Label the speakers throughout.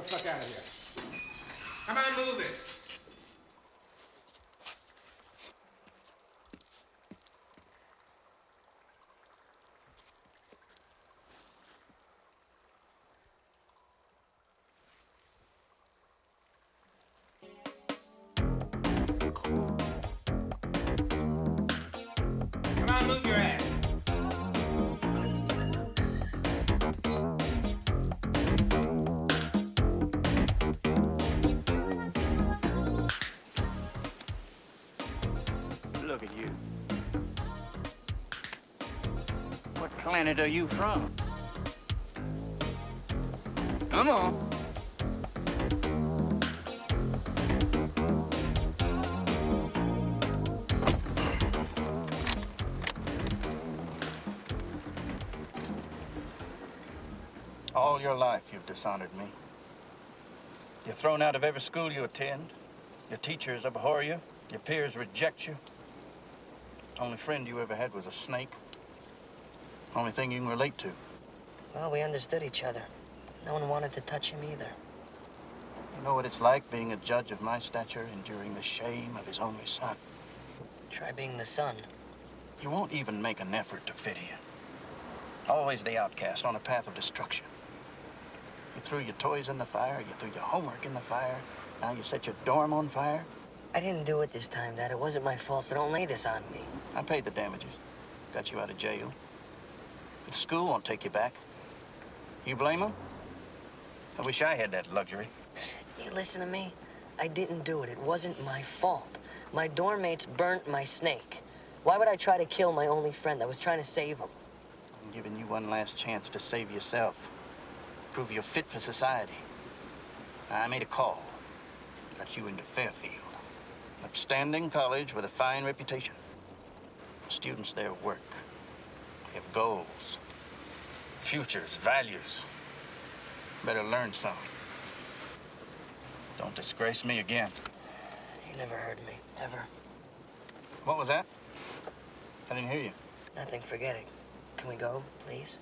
Speaker 1: fuck out of here. Come on, move it. Come on, move your ass.
Speaker 2: Look at you. What planet are you from? Come on. All your life, you've dishonored me. You're thrown out of every school you attend. Your teachers abhor you. Your peers reject you. Only friend you ever had was a snake. Only thing you can relate to.
Speaker 3: Well, we understood each other. No one wanted to touch him either.
Speaker 2: You know what it's like being a judge of my stature, enduring the shame of his only son?
Speaker 3: Try being the son.
Speaker 2: You won't even make an effort to fit in. Always the outcast on a path of destruction. You threw your toys in the fire, you threw your homework in the fire, now you set your dorm on fire.
Speaker 3: I didn't do it this time, Dad. It wasn't my fault, so don't lay this on me.
Speaker 2: I paid the damages. Got you out of jail. The school won't take you back. You blame them? I wish I had that luxury.
Speaker 3: You listen to me? I didn't do it. It wasn't my fault. My dorm mates burnt my snake. Why would I try to kill my only friend? I was trying to save him.
Speaker 2: I'm giving you one last chance to save yourself. Prove you're fit for society. I made a call. Got you into Fairfield. Upstanding college with a fine reputation. Students there work. They have goals, futures, values. Better learn some. Don't disgrace me again.
Speaker 3: You never heard me, ever.
Speaker 2: What was that? I didn't hear you.
Speaker 3: Nothing, forget it. Can we go, please?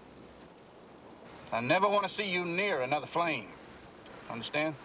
Speaker 2: I never want to see you near another flame. Understand?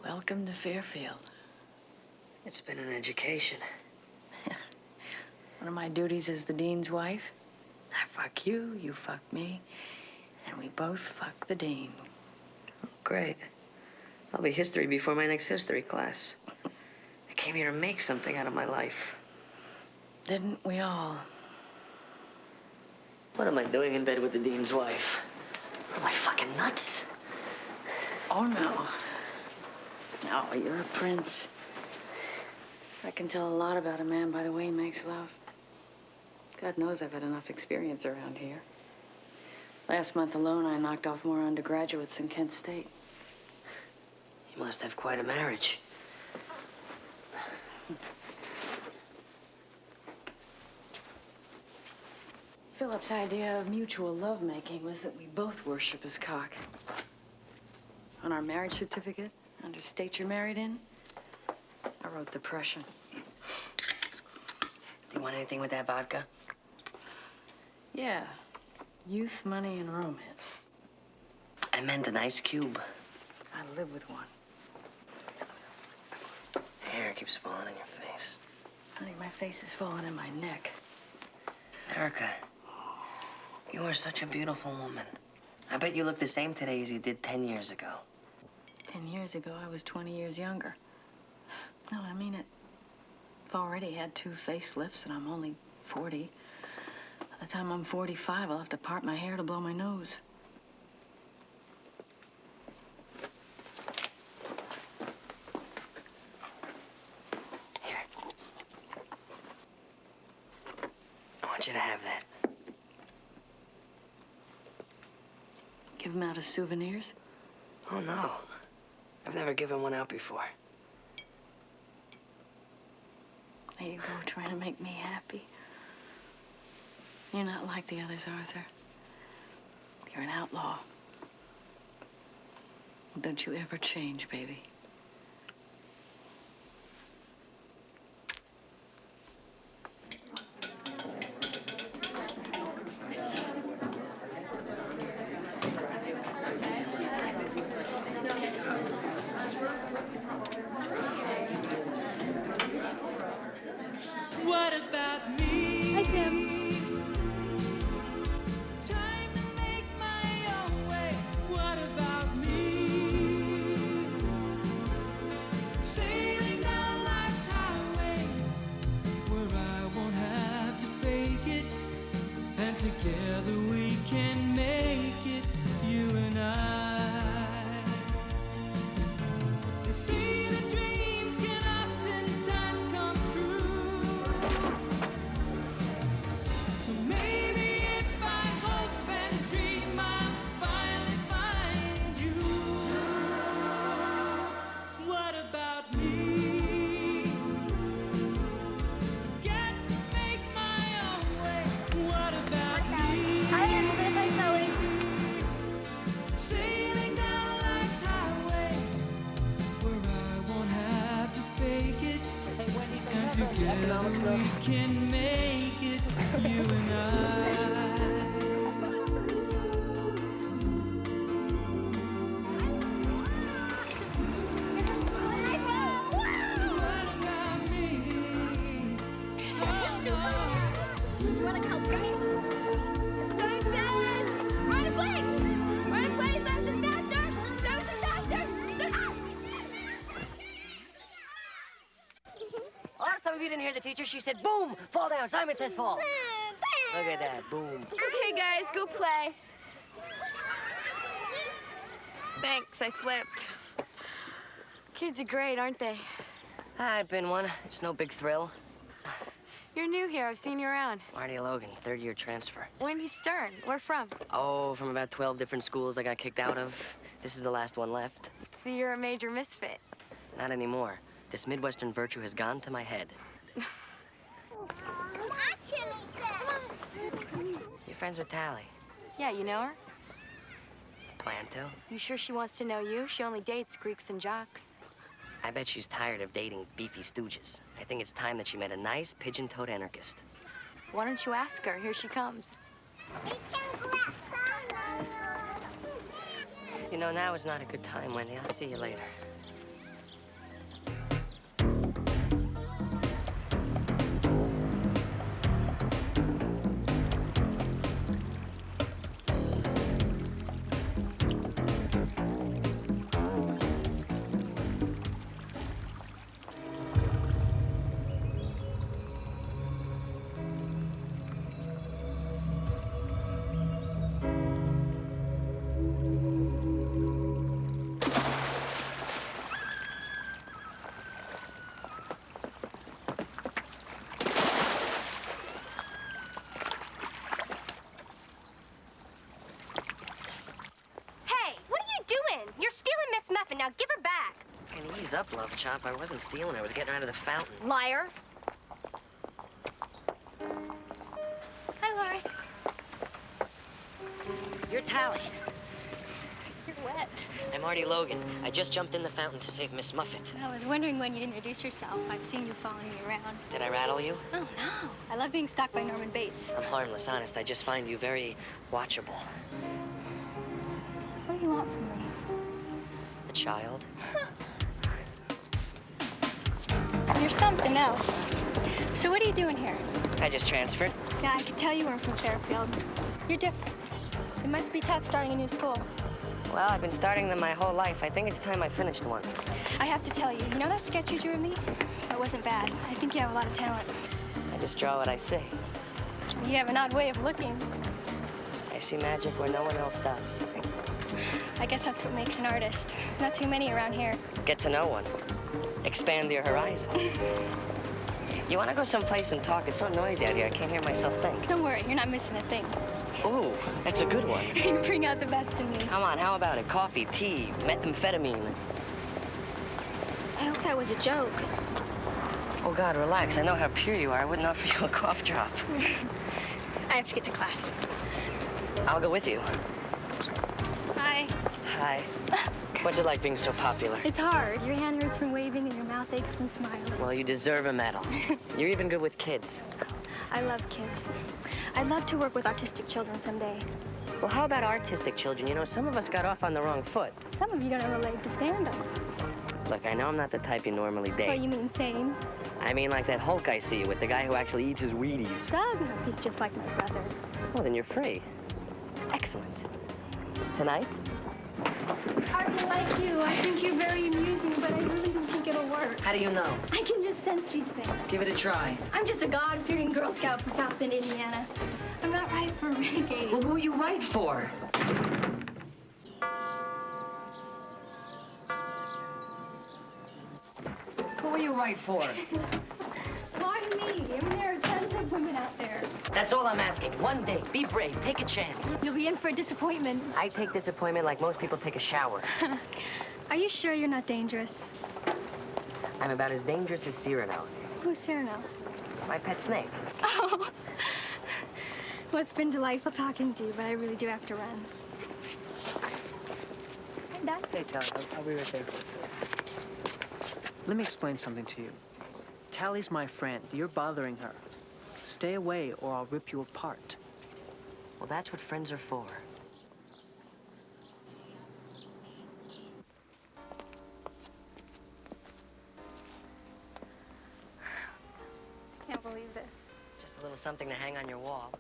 Speaker 4: Welcome to Fairfield.
Speaker 3: It's been an education.
Speaker 4: One of my duties as the dean's wife, I fuck you, you fuck me, and we both fuck the dean.
Speaker 3: Oh, great. I'll be history before my next history class. I came here to make something out of my life.
Speaker 4: Didn't we all?
Speaker 3: What am I doing in bed with the dean's wife? Am I fucking nuts?
Speaker 4: Oh, no. No, you're a prince. I can tell a lot about a man by the way he makes love. God knows I've had enough experience around here. Last month alone, I knocked off more undergraduates than Kent State.
Speaker 3: You must have quite a marriage.
Speaker 4: Philip's idea of mutual lovemaking was that we both worship his cock. On our marriage certificate, under state you're married in, I wrote depression.
Speaker 3: Do you want anything with that vodka?
Speaker 4: Yeah, youth, money, and romance.
Speaker 3: I meant an ice cube.
Speaker 4: I live with one.
Speaker 3: Hair keeps falling in your face.
Speaker 4: Honey, my face is falling in my neck.
Speaker 3: Erica, you are such a beautiful woman. I bet you look the same today as you did 10 years ago.
Speaker 4: 10 years ago, I was 20 years younger. No, I mean it. I've already had 2 facelifts, and I'm only 40. By the time I'm 45, I'll have to part my hair to blow my nose.
Speaker 3: Here. I want you to have that.
Speaker 4: Give them out as souvenirs?
Speaker 3: Oh, no. I've never given one out before.
Speaker 4: There you go, trying to make me happy. You're not like the others, Arthur. You're an outlaw. Don't you ever change, baby.
Speaker 5: What about me?
Speaker 6: Hi, Tim.
Speaker 5: Time to make my own way. What about me? Sailing down life's highway, where I won't have to fake it, and together we can make it, you and I. They say that dreams can oftentimes come true. So maybe if I hope and dream, I'll finally find you. What about me? Got to make my own way. What about me?
Speaker 6: Hi, Annabelle. Hi, Chloe.
Speaker 5: Sailing down life's highway, where I won't have to fake it, and together we can make it, you and I. What about me?
Speaker 6: You want to help me? So excited! Run, please! Run, please! That's faster! That's faster!
Speaker 3: Oh, some of you didn't hear the teacher. She said, boom, fall down. Simon says fall. Look at that, boom.
Speaker 6: Okay, guys, go play. Thanks, I slipped. Kids are great, aren't they?
Speaker 3: I've been one. It's no big thrill.
Speaker 6: You're new here. I've seen you around.
Speaker 3: Marty Logan, third-year transfer.
Speaker 6: Wendy Stern. Where from?
Speaker 3: Oh, from about 12 different schools I got kicked out of. This is the last one left.
Speaker 6: So you're a major misfit.
Speaker 3: Not anymore. This Midwestern virtue has gone to my head. You're friends with Tally.
Speaker 6: Yeah, you know her?
Speaker 3: Plan to?
Speaker 6: You sure she wants to know you? She only dates Greeks and jocks.
Speaker 3: I bet she's tired of dating beefy stooges. I think it's time that she met a nice, pigeon-toed anarchist.
Speaker 6: Why don't you ask her? Here she comes.
Speaker 3: You know, now is not a good time, Wendy. I'll see you later.
Speaker 7: Hey, what are you doing? You're stealing Miss Muffin. Now give her back.
Speaker 3: And ease up, Love Chop. I wasn't stealing. I was getting her out of the fountain.
Speaker 7: Liar. Hi, Lori.
Speaker 3: You're Tally.
Speaker 7: You're wet.
Speaker 3: I'm Marty Logan. I just jumped in the fountain to save Miss Muffet.
Speaker 8: I was wondering when you'd introduce yourself. I've seen you following me around.
Speaker 3: Did I rattle you?
Speaker 8: Oh, no. I love being stalked by Norman Bates.
Speaker 3: I'm harmless, honest. I just find you very watchable.
Speaker 8: What do you want from me?
Speaker 3: A child.
Speaker 8: You're something else. So what are you doing here?
Speaker 3: I just transferred.
Speaker 8: Yeah, I can tell you weren't from Fairfield. You're different. It must be tough starting a new school.
Speaker 3: Well, I've been starting them my whole life. I think it's time I finished one.
Speaker 8: I have to tell you, you know that sketch you drew of me? That wasn't bad. I think you have a lot of talent.
Speaker 3: I just draw what I see.
Speaker 8: You have an odd way of looking.
Speaker 3: I see magic where no one else does.
Speaker 8: I guess that's what makes an artist. There's not too many around here.
Speaker 3: Get to know one. Expand your horizon. You want to go someplace and talk? It's so noisy out here. I can't hear myself think.
Speaker 8: Don't worry, you're not missing a thing.
Speaker 3: Ooh, that's a good one.
Speaker 8: You bring out the best in me.
Speaker 3: Come on, how about it? Coffee, tea, methamphetamine.
Speaker 8: I hope that was a joke.
Speaker 3: Oh, God, relax. I know how pure you are. I wouldn't offer you a cough drop.
Speaker 8: I have to get to class.
Speaker 3: I'll go with you.
Speaker 8: Hi.
Speaker 3: Hi. What's it like being so popular?
Speaker 8: It's hard. Your hand hurts from waving and your mouth aches from smiling.
Speaker 3: Well, you deserve a medal. You're even good with kids.
Speaker 8: I love kids. I'd love to work with autistic children someday.
Speaker 3: Well, how about artistic children? You know, some of us got off on the wrong foot.
Speaker 8: Some of you don't have a leg to stand on.
Speaker 3: Look, I know I'm not the type you normally date.
Speaker 8: Oh, you mean sane?
Speaker 3: I mean like that Hulk I see you with, the guy who actually eats his Wheaties.
Speaker 8: Doug, he's just like my brother.
Speaker 3: Well, then you're free. Excellent. Tonight?
Speaker 8: I like you. I think you're very amusing, but I really don't think it'll work.
Speaker 3: How do you know?
Speaker 8: I can just sense these things.
Speaker 3: Give it a try.
Speaker 8: I'm just a God-fearing Girl Scout from South Bend, Indiana. I'm not right for a renegade.
Speaker 3: Well, who are you right for? Who are you right for?
Speaker 8: Why me? I mean, there are tons of women out there.
Speaker 3: That's all I'm asking. One day, be brave, take a chance.
Speaker 8: You'll be in for a disappointment.
Speaker 3: I take disappointment like most people take a shower.
Speaker 8: Are you sure you're not dangerous?
Speaker 3: I'm about as dangerous as Cyrano,
Speaker 8: Who's Cyrano?
Speaker 3: my pet snake.
Speaker 8: Oh. Well, it's been delightful talking to you, but I really do have to run. Dad?
Speaker 3: Hey, Tally, I'll be right there.
Speaker 9: Let me explain something to you. Tally's my friend. You're bothering her. Stay away or I'll rip you apart.
Speaker 3: Well, that's what friends are for.
Speaker 8: Can't believe this.
Speaker 3: It's just a little something to hang on your wall.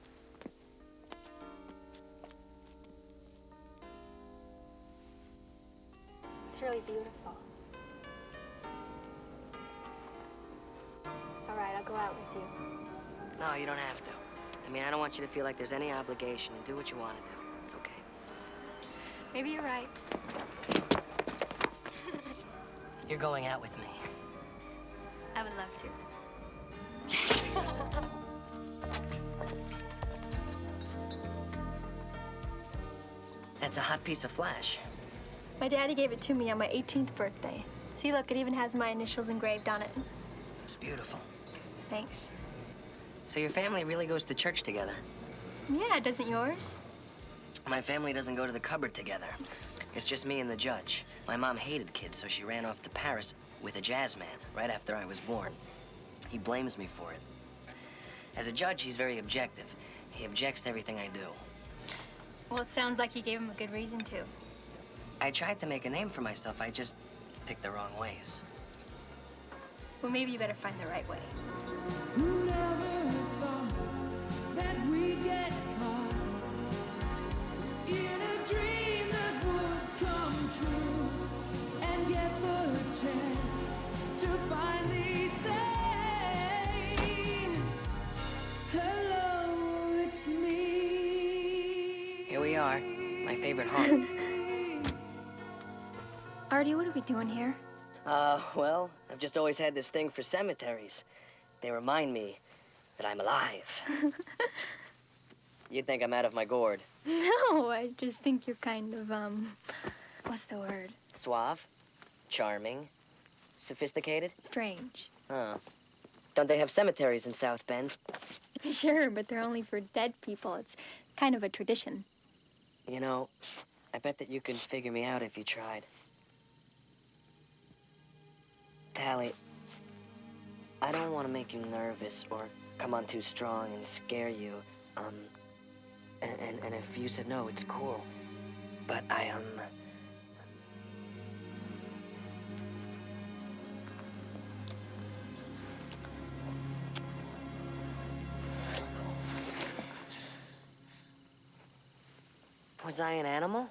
Speaker 8: It's really beautiful. All right, I'll go out with you.
Speaker 3: No, you don't have to. I mean, I don't want you to feel like there's any obligation. You do what you want to do. It's okay.
Speaker 8: Maybe you're right.
Speaker 3: You're going out with me.
Speaker 8: I would love to.
Speaker 3: Yes! That's a hot piece of flash.
Speaker 8: My daddy gave it to me on my 18th birthday. See, look, it even has my initials engraved on it.
Speaker 3: It's beautiful.
Speaker 8: Thanks.
Speaker 3: So your family really goes to church together?
Speaker 8: Yeah, doesn't yours?
Speaker 3: My family doesn't go to the cupboard together. It's just me and the judge. My mom hated kids, so she ran off to Paris with a jazz man right after I was born. He blames me for it. As a judge, he's very objective. He objects to everything I do.
Speaker 8: Well, it sounds like you gave him a good reason to.
Speaker 3: I tried to make a name for myself. I just picked the wrong ways.
Speaker 8: Well, maybe you better find the right way.
Speaker 5: Who'd ever thought that we'd get caught in a dream that would come true and get the chance to finally say, hello, it's me.
Speaker 3: Here we are, my favorite haunt.
Speaker 8: Artie, what are we doing here?
Speaker 3: Well, I've just always had this thing for cemeteries. They remind me that I'm alive. You'd think I'm out of my gourd.
Speaker 8: No, I just think you're kind of, what's the word?
Speaker 3: Suave, charming, sophisticated.
Speaker 8: Strange.
Speaker 3: Oh. Don't they have cemeteries in South Bend?
Speaker 8: Sure, but they're only for dead people. It's kind of a tradition.
Speaker 3: You know, I bet that you could figure me out if you tried. Tally, I don't want to make you nervous or come on too strong and scare you. And if you said no, it's cool. But Was I an animal?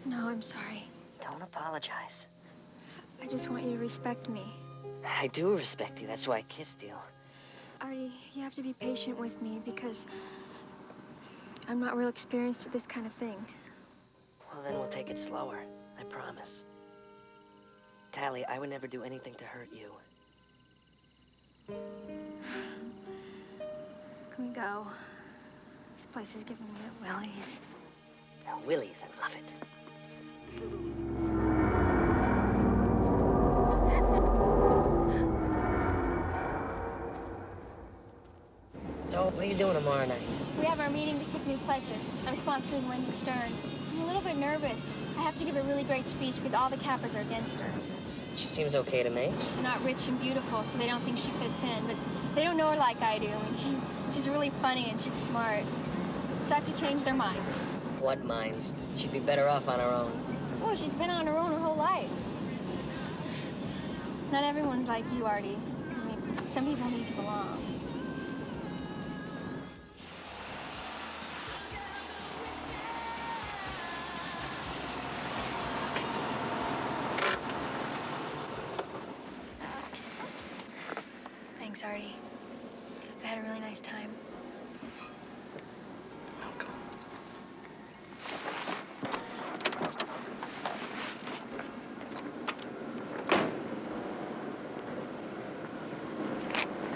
Speaker 8: No, I'm sorry.
Speaker 3: Don't apologize.
Speaker 8: I just want you to respect me.
Speaker 3: I do respect you. That's why I kissed you.
Speaker 8: Artie, you have to be patient with me because I'm not real experienced at this kind of thing.
Speaker 3: Well, then we'll take it slower. I promise. Tally, I would never do anything to hurt you.
Speaker 8: Can we go? This place is giving me the willies.
Speaker 3: Now, Willies, I love it. So, what are you doing tomorrow night?
Speaker 8: We have our meeting to pick new pledges. I'm sponsoring Wendy Stern. I'm a little bit nervous. I have to give a really great speech because all the Kappas are against her.
Speaker 3: She seems okay to me.
Speaker 8: She's not rich and beautiful, so they don't think she fits in, but they don't know her like I do. And she's really funny and she's smart. So I have to change their minds.
Speaker 3: What minds? She'd be better off on her own.
Speaker 8: Oh, she's been on her own her whole life. Not everyone's like you, Artie. I mean, some people need to belong. Thanks, Artie. I had a really nice time.
Speaker 3: Welcome.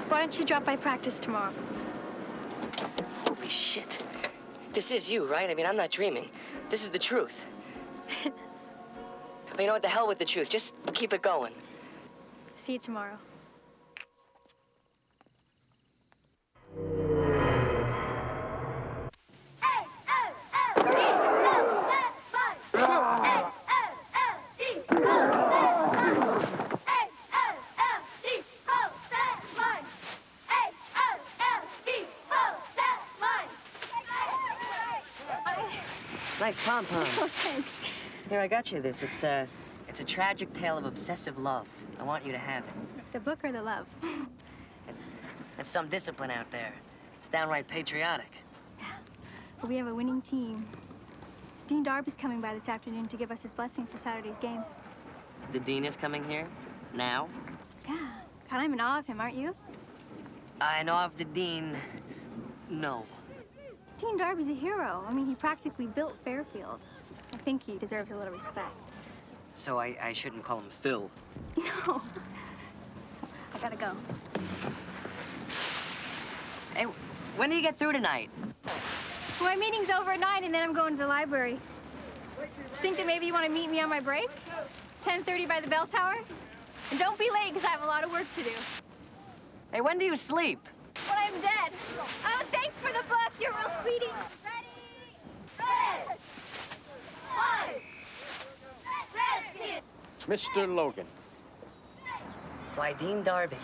Speaker 8: Why don't you drop by practice tomorrow?
Speaker 3: Holy shit. This is you, right? I mean, I'm not dreaming. This is the truth. But you know what? The hell with the truth. Just keep it going.
Speaker 8: See you tomorrow.
Speaker 3: Nice pom-pom.
Speaker 8: Oh, thanks.
Speaker 3: Here, I got you this. It's a tragic tale of obsessive love. I want you to have it.
Speaker 8: The book or the love?
Speaker 3: That's some discipline out there. It's downright patriotic.
Speaker 8: But we have a winning team. Dean Darby's coming by this afternoon to give us his blessing for Saturday's game.
Speaker 3: The dean is coming here? Now?
Speaker 8: Yeah. God, I'm in awe of him, aren't you?
Speaker 3: I know of the dean. No.
Speaker 8: Dean Darby's a hero. I mean, he practically built Fairfield. I think he deserves a little respect.
Speaker 3: So I shouldn't call him Phil.
Speaker 8: No. I gotta go.
Speaker 3: Hey, when do you get through tonight?
Speaker 8: Well, my meeting's over at 9, and then I'm going to the library. Just think that maybe you want to meet me on my break? 10:30 by the bell tower? And don't be late, because I have a lot of work to do.
Speaker 3: Hey, when do you sleep?
Speaker 8: When I'm dead. Oh, thanks for the book. You're real sweetie.
Speaker 6: Ready? Red! White! Red!
Speaker 10: Mr. Logan.
Speaker 3: Why, Dean Darby.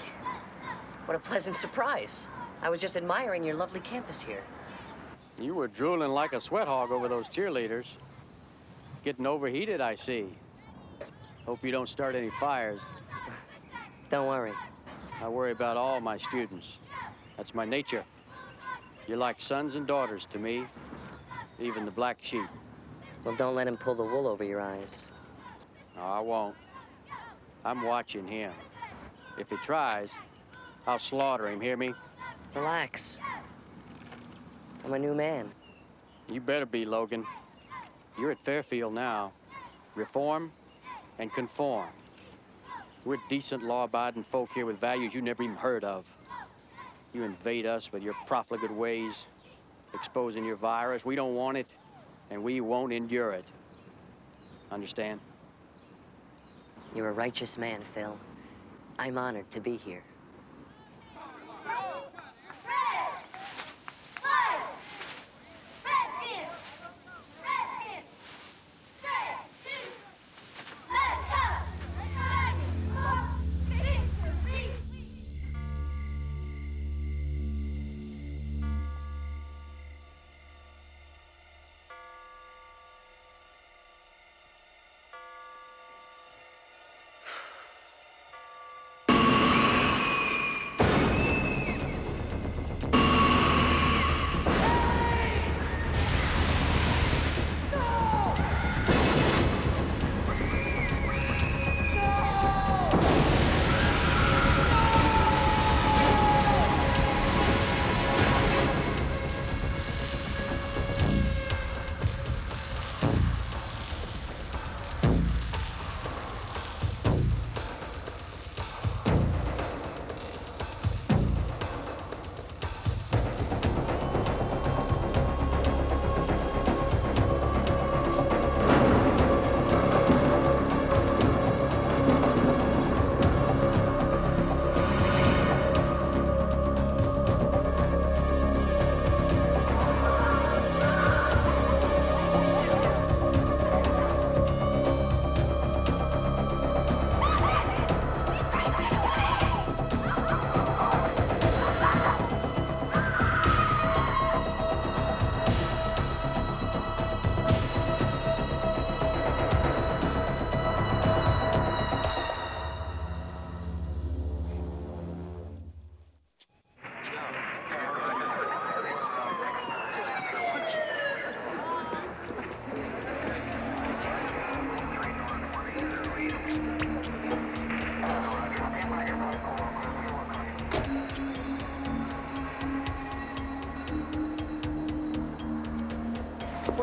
Speaker 3: What a pleasant surprise. I was just admiring your lovely campus here.
Speaker 10: You were drooling like a sweat hog over those cheerleaders. Getting overheated, I see. Hope you don't start any fires.
Speaker 3: Don't worry.
Speaker 10: I worry about all my students. That's my nature. You're like sons and daughters to me, even the black sheep.
Speaker 3: Well, don't let him pull the wool over your eyes.
Speaker 10: No, I won't. I'm watching him. If he tries, I'll slaughter him, hear me?
Speaker 3: Relax. I'm a new man.
Speaker 10: You better be, Logan. You're at Fairfield now. Reform and conform. We're decent, law-abiding folk here with values you never even heard of. You invade us with your profligate ways, exposing your virus. We don't want it, and we won't endure it. Understand?
Speaker 3: You're a righteous man, Phil. I'm honored to be here.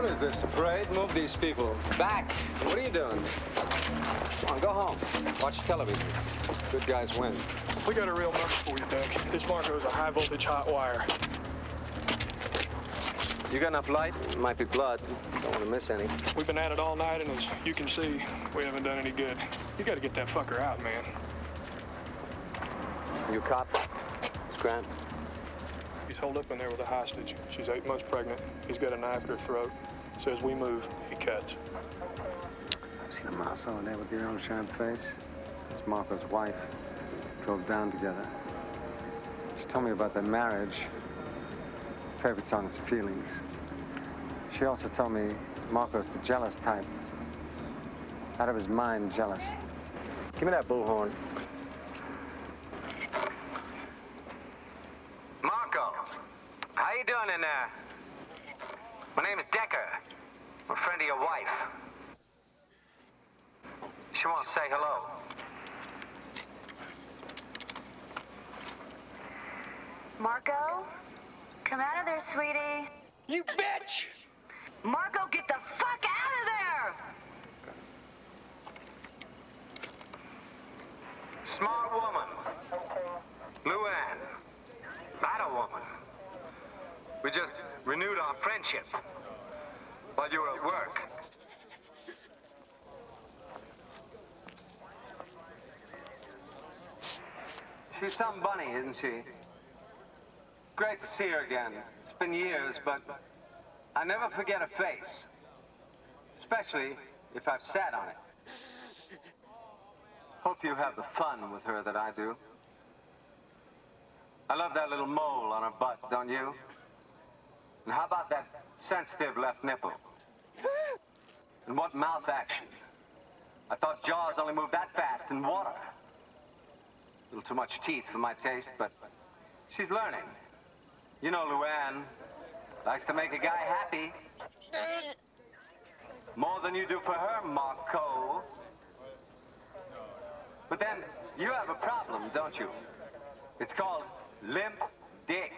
Speaker 11: What is this, a parade? Move these people. Back! What are you doing? Come on, go home. Watch television. Good guys win.
Speaker 12: We got a real number for you, Dick. This Marco is a high-voltage hot wire.
Speaker 11: You got enough light? It might be blood. Don't want to miss any.
Speaker 12: We've been at it all night, and as you can see, we haven't done any good. You got to get that fucker out, man.
Speaker 11: You a cop? It's Grant.
Speaker 12: He's holed up in there with a hostage. She's 8 months pregnant. He's got a knife at her throat. Says we move, he cuts.
Speaker 11: Seen a mouse over there with your own shine face? It's Marco's wife. Drove down together. She told me about their marriage. Favorite's on his feelings. She also told me Marco's the jealous type. Out of his mind, jealous. Give me that bullhorn.
Speaker 13: Marco, how you doing in there? My name is Decker. I'm a friend of your wife. She wants to say hello.
Speaker 14: Marco? Come out of there, sweetie.
Speaker 13: You bitch!
Speaker 14: Marco, get the fuck out of there!
Speaker 13: Smart woman. Luann. Battle woman. We just renewed our friendship while you were at work.
Speaker 11: She's some bunny, isn't she? Great to see her again. It's been years, but I never forget a face. Especially if I've sat on it. Hope you have the fun with her that I do. I love that little mole on her butt, don't you? And how about that sensitive left nipple? And what mouth action? I thought jaws only moved that fast in water. A little too much teeth for my taste, but she's learning. You know Luann likes to make a guy happy. More than you do for her, Marco. But then you have a problem, don't you? It's called limp dick.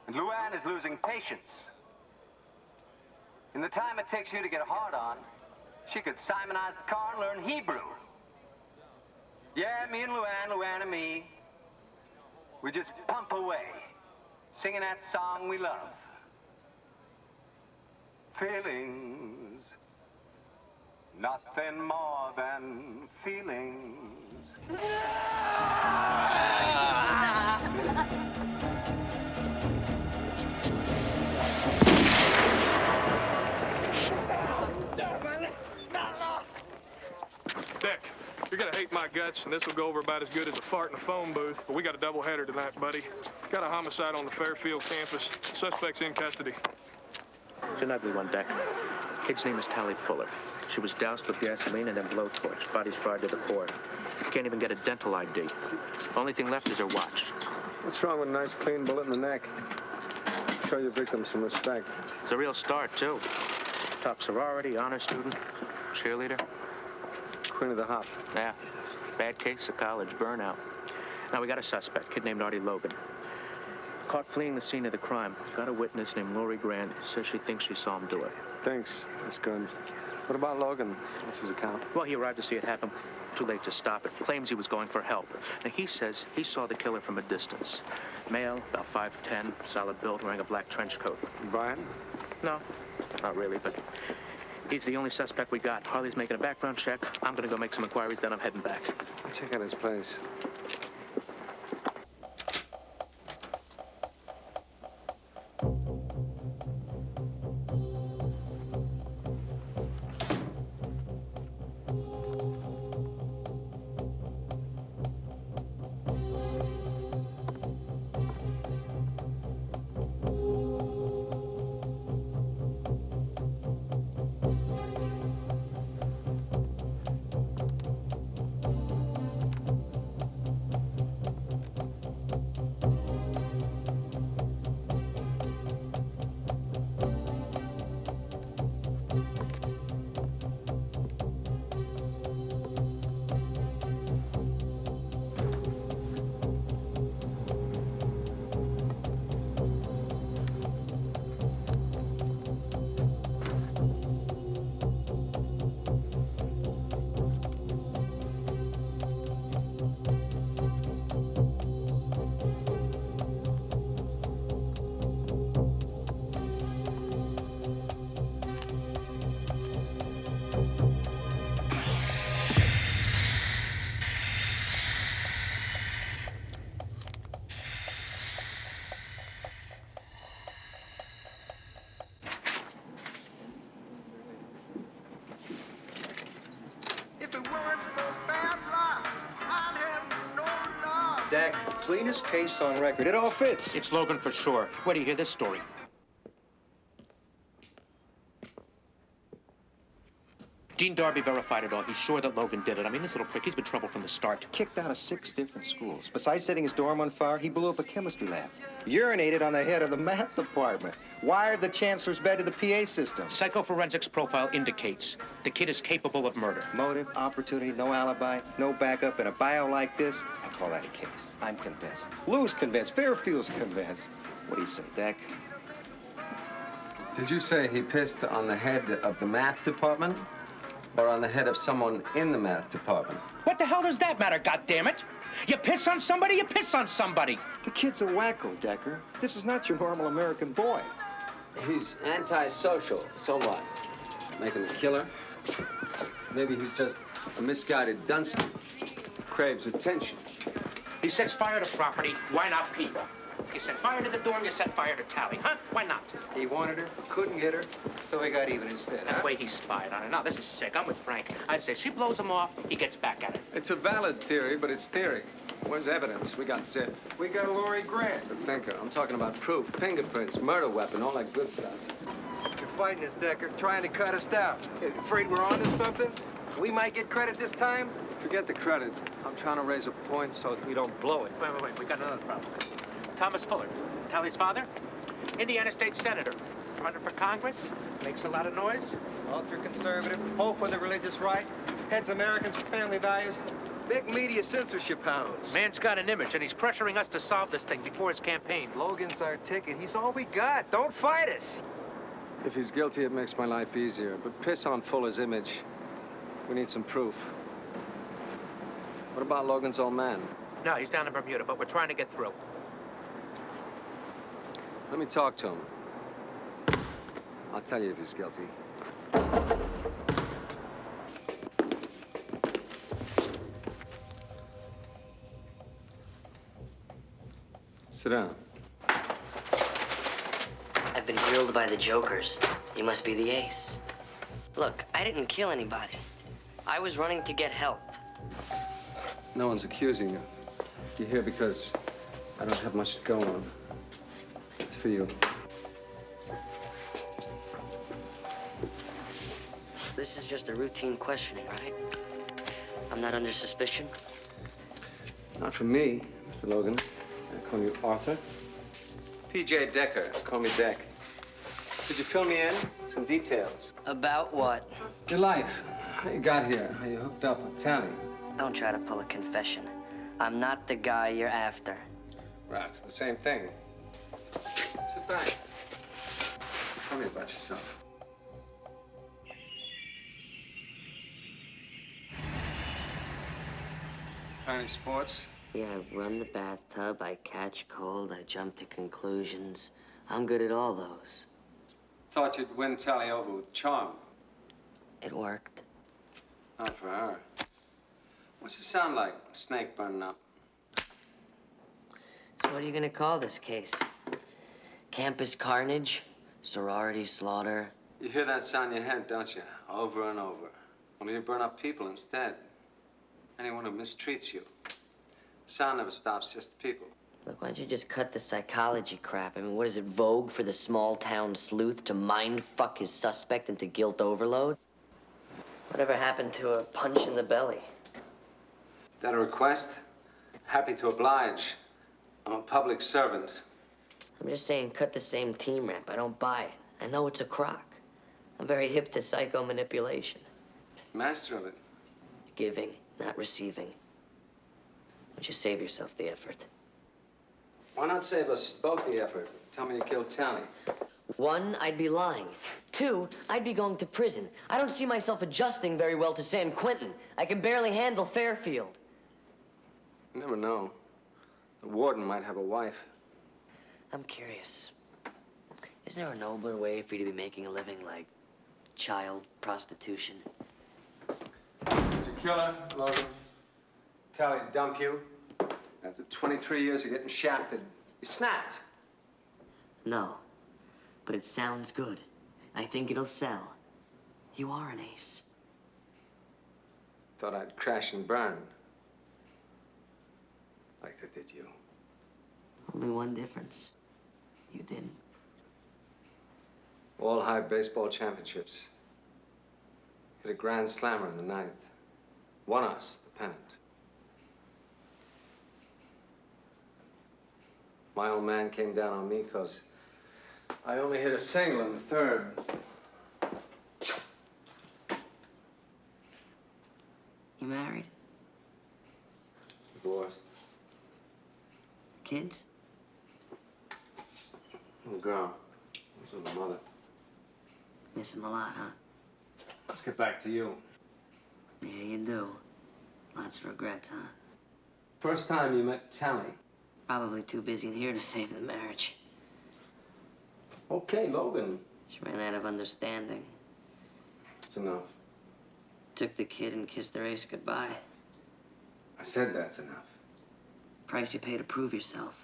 Speaker 11: And Luann is losing patience. In the time it takes you to get a hard on, she could Simonize the car and learn Hebrew. Yeah, me and Luann, Luann and me, we just pump away, singing that song we love. Feelings, nothing more than feelings.
Speaker 12: Dick, you're gonna hate my guts, and this will go over about as good as a fart in a phone booth, but we got a doubleheader tonight, buddy. Got a homicide on the Fairfield campus. Suspect's in custody.
Speaker 15: It's an ugly one, Deck. Kid's name is Tally Fuller. She was doused with gasoline and then blowtorched. Body's fried to the core. Can't even get a dental ID. Only thing left is her watch.
Speaker 11: What's wrong with a nice clean bullet in the neck? Show your victim some respect.
Speaker 15: It's a real star, too. Top sorority, honor student, cheerleader.
Speaker 11: Queen of the hop.
Speaker 15: Yeah. Bad case of college burnout. Now, we got a suspect, kid named Artie Logan. Caught fleeing the scene of the crime. Got a witness named Lori Grant. Says she thinks she saw him do it.
Speaker 11: Thanks. That's good. What about Logan? What's his account?
Speaker 15: Well, he arrived to see it happen. Too late to stop it. Claims he was going for help. Now, he says he saw the killer from a distance. Male, about 5'10", solid build, wearing a black trench coat.
Speaker 11: Brian?
Speaker 15: No, not really, but he's the only suspect we got. Harley's making a background check. I'm gonna go make some inquiries, then I'm heading back.
Speaker 11: I'll check out his place.
Speaker 16: cleanest case on record. It all fits.
Speaker 15: It's Logan for sure. Where do you hear this story? Dean Darby verified it all. He's sure that Logan did it. I mean, this little prick, he's been trouble from the start.
Speaker 16: Kicked out of 6 different schools. Besides setting his dorm on fire, he blew up a chemistry lab. Urinated on the head of the math department. Wired the chancellor's bed to the PA system.
Speaker 15: Psychoforensics profile indicates the kid is capable of murder.
Speaker 16: Motive, opportunity, no alibi, no backup. In a bio like this, I call that a case. I'm convinced. Lou's convinced. Fairfield's convinced. What do you say, Deck?
Speaker 17: Did you say he pissed on the head of the math department? Or on the head of someone in the math department?
Speaker 15: What the hell does that matter, goddammit? You piss on somebody, you piss on somebody.
Speaker 16: The kid's a wacko, Decker. This is not your normal American boy.
Speaker 17: He's antisocial. So what? Make him a killer? Maybe he's just a misguided dunce. Craves attention.
Speaker 15: He sets fire to property. Why not people? You set fire to the dorm, you set fire to Tally, huh? Why not?
Speaker 16: He wanted her, couldn't get her, so he got even instead,
Speaker 15: That way he spied on her. No, this is sick. I'm with Frank. I'd say she blows him off, he gets back at her.
Speaker 17: It's a valid theory, but it's theory. Where's evidence? We got Sid.
Speaker 16: We got Laurie Grant.
Speaker 17: The thinker. I'm talking about proof, fingerprints, murder weapon, all that good stuff.
Speaker 16: You're fighting us, Decker, trying to cut us down. Afraid we're on to something? We might get credit this time?
Speaker 17: Forget the credit. I'm trying to raise a point so that we don't blow it.
Speaker 15: Wait. We got another problem. Thomas Fuller, Tally's father, Indiana State Senator, running for Congress, makes a lot of noise.
Speaker 16: Ultra-conservative, hope of the religious right, heads Americans for family values, big media censorship hounds.
Speaker 15: Man's got an image, and he's pressuring us to solve this thing before his campaign.
Speaker 16: Logan's our ticket. He's all we got. Don't fight us.
Speaker 17: If he's guilty, it makes my life easier. But piss on Fuller's image. We need some proof. What about Logan's old man?
Speaker 15: No, he's down in Bermuda, but we're trying to get through.
Speaker 17: Let me talk to him. I'll tell you if he's guilty. Sit down.
Speaker 3: I've been grilled by the jokers. You must be the ace. Look, I didn't kill anybody. I was running to get help.
Speaker 17: No one's accusing you. You're here because I don't have much to go on. It's for you.
Speaker 3: This is just a routine questioning, right? I'm not under suspicion?
Speaker 17: Not from me, Mr. Logan. I call you Arthur. P.J. Decker. Call me Deck. Could you fill me in? Some details.
Speaker 3: About what?
Speaker 17: Your life. How you got here. How you hooked up with Tally.
Speaker 3: Don't try to pull a confession. I'm not the guy you're after.
Speaker 17: We're after the same thing. Sit back. Tell me about yourself. Any sports?
Speaker 3: Yeah, I run the bathtub, I catch cold, I jump to conclusions. I'm good at all those.
Speaker 17: Thought you'd win Tally over with charm.
Speaker 3: It worked.
Speaker 17: Not for her. What's it sound like? A snake burning up.
Speaker 3: So what are you gonna call this case? Campus carnage? Sorority slaughter?
Speaker 17: You hear that sound in your head, don't you? Over and over. Only you burn up people instead. Anyone who mistreats you. The sound never stops, just the people.
Speaker 3: Look, why don't you just cut the psychology crap? I mean, what is it, Vogue for the small-town sleuth to mind-fuck his suspect into guilt overload? Whatever happened to a punch in the belly?
Speaker 17: That a request? Happy to oblige. I'm a public servant.
Speaker 3: I'm just saying, cut the same team ramp. I don't buy it. I know it's a crock. I'm very hip to psycho-manipulation.
Speaker 17: Master of it.
Speaker 3: Giving, not receiving. Why don't you save yourself the effort?
Speaker 17: Why not save us both the effort? Tell me you killed Tally.
Speaker 3: 1, I'd be lying. 2, I'd be going to prison. I don't see myself adjusting very well to San Quentin. I can barely handle Fairfield.
Speaker 17: You never know. The warden might have a wife.
Speaker 3: I'm curious. Is there a nobler way for you to be making a living, like child prostitution?
Speaker 17: Did you kill her, Logan? Tally dump you? After 23 years of getting shafted, you snapped.
Speaker 3: No, but it sounds good. I think it'll sell. You are an ace.
Speaker 17: Thought I'd crash and burn. Like they did you.
Speaker 3: Only one difference. You didn't.
Speaker 17: All high baseball championships. Hit a grand slammer in the 9th. Won us the pennant. My old man came down on me because I only hit a single in the 3rd.
Speaker 3: You married?
Speaker 17: Divorced.
Speaker 3: Kids?
Speaker 17: Little girl. Was with her mother.
Speaker 3: Miss him a lot, huh?
Speaker 17: Let's get back to you.
Speaker 3: Yeah, you do. Lots of regrets, huh?
Speaker 17: First time you met Tally.
Speaker 3: Probably too busy in here to save the marriage.
Speaker 17: Okay, Logan.
Speaker 3: She ran out of understanding.
Speaker 17: That's enough.
Speaker 3: Took the kid and kissed their ace goodbye.
Speaker 17: I said that's enough.
Speaker 3: Price you pay to prove yourself.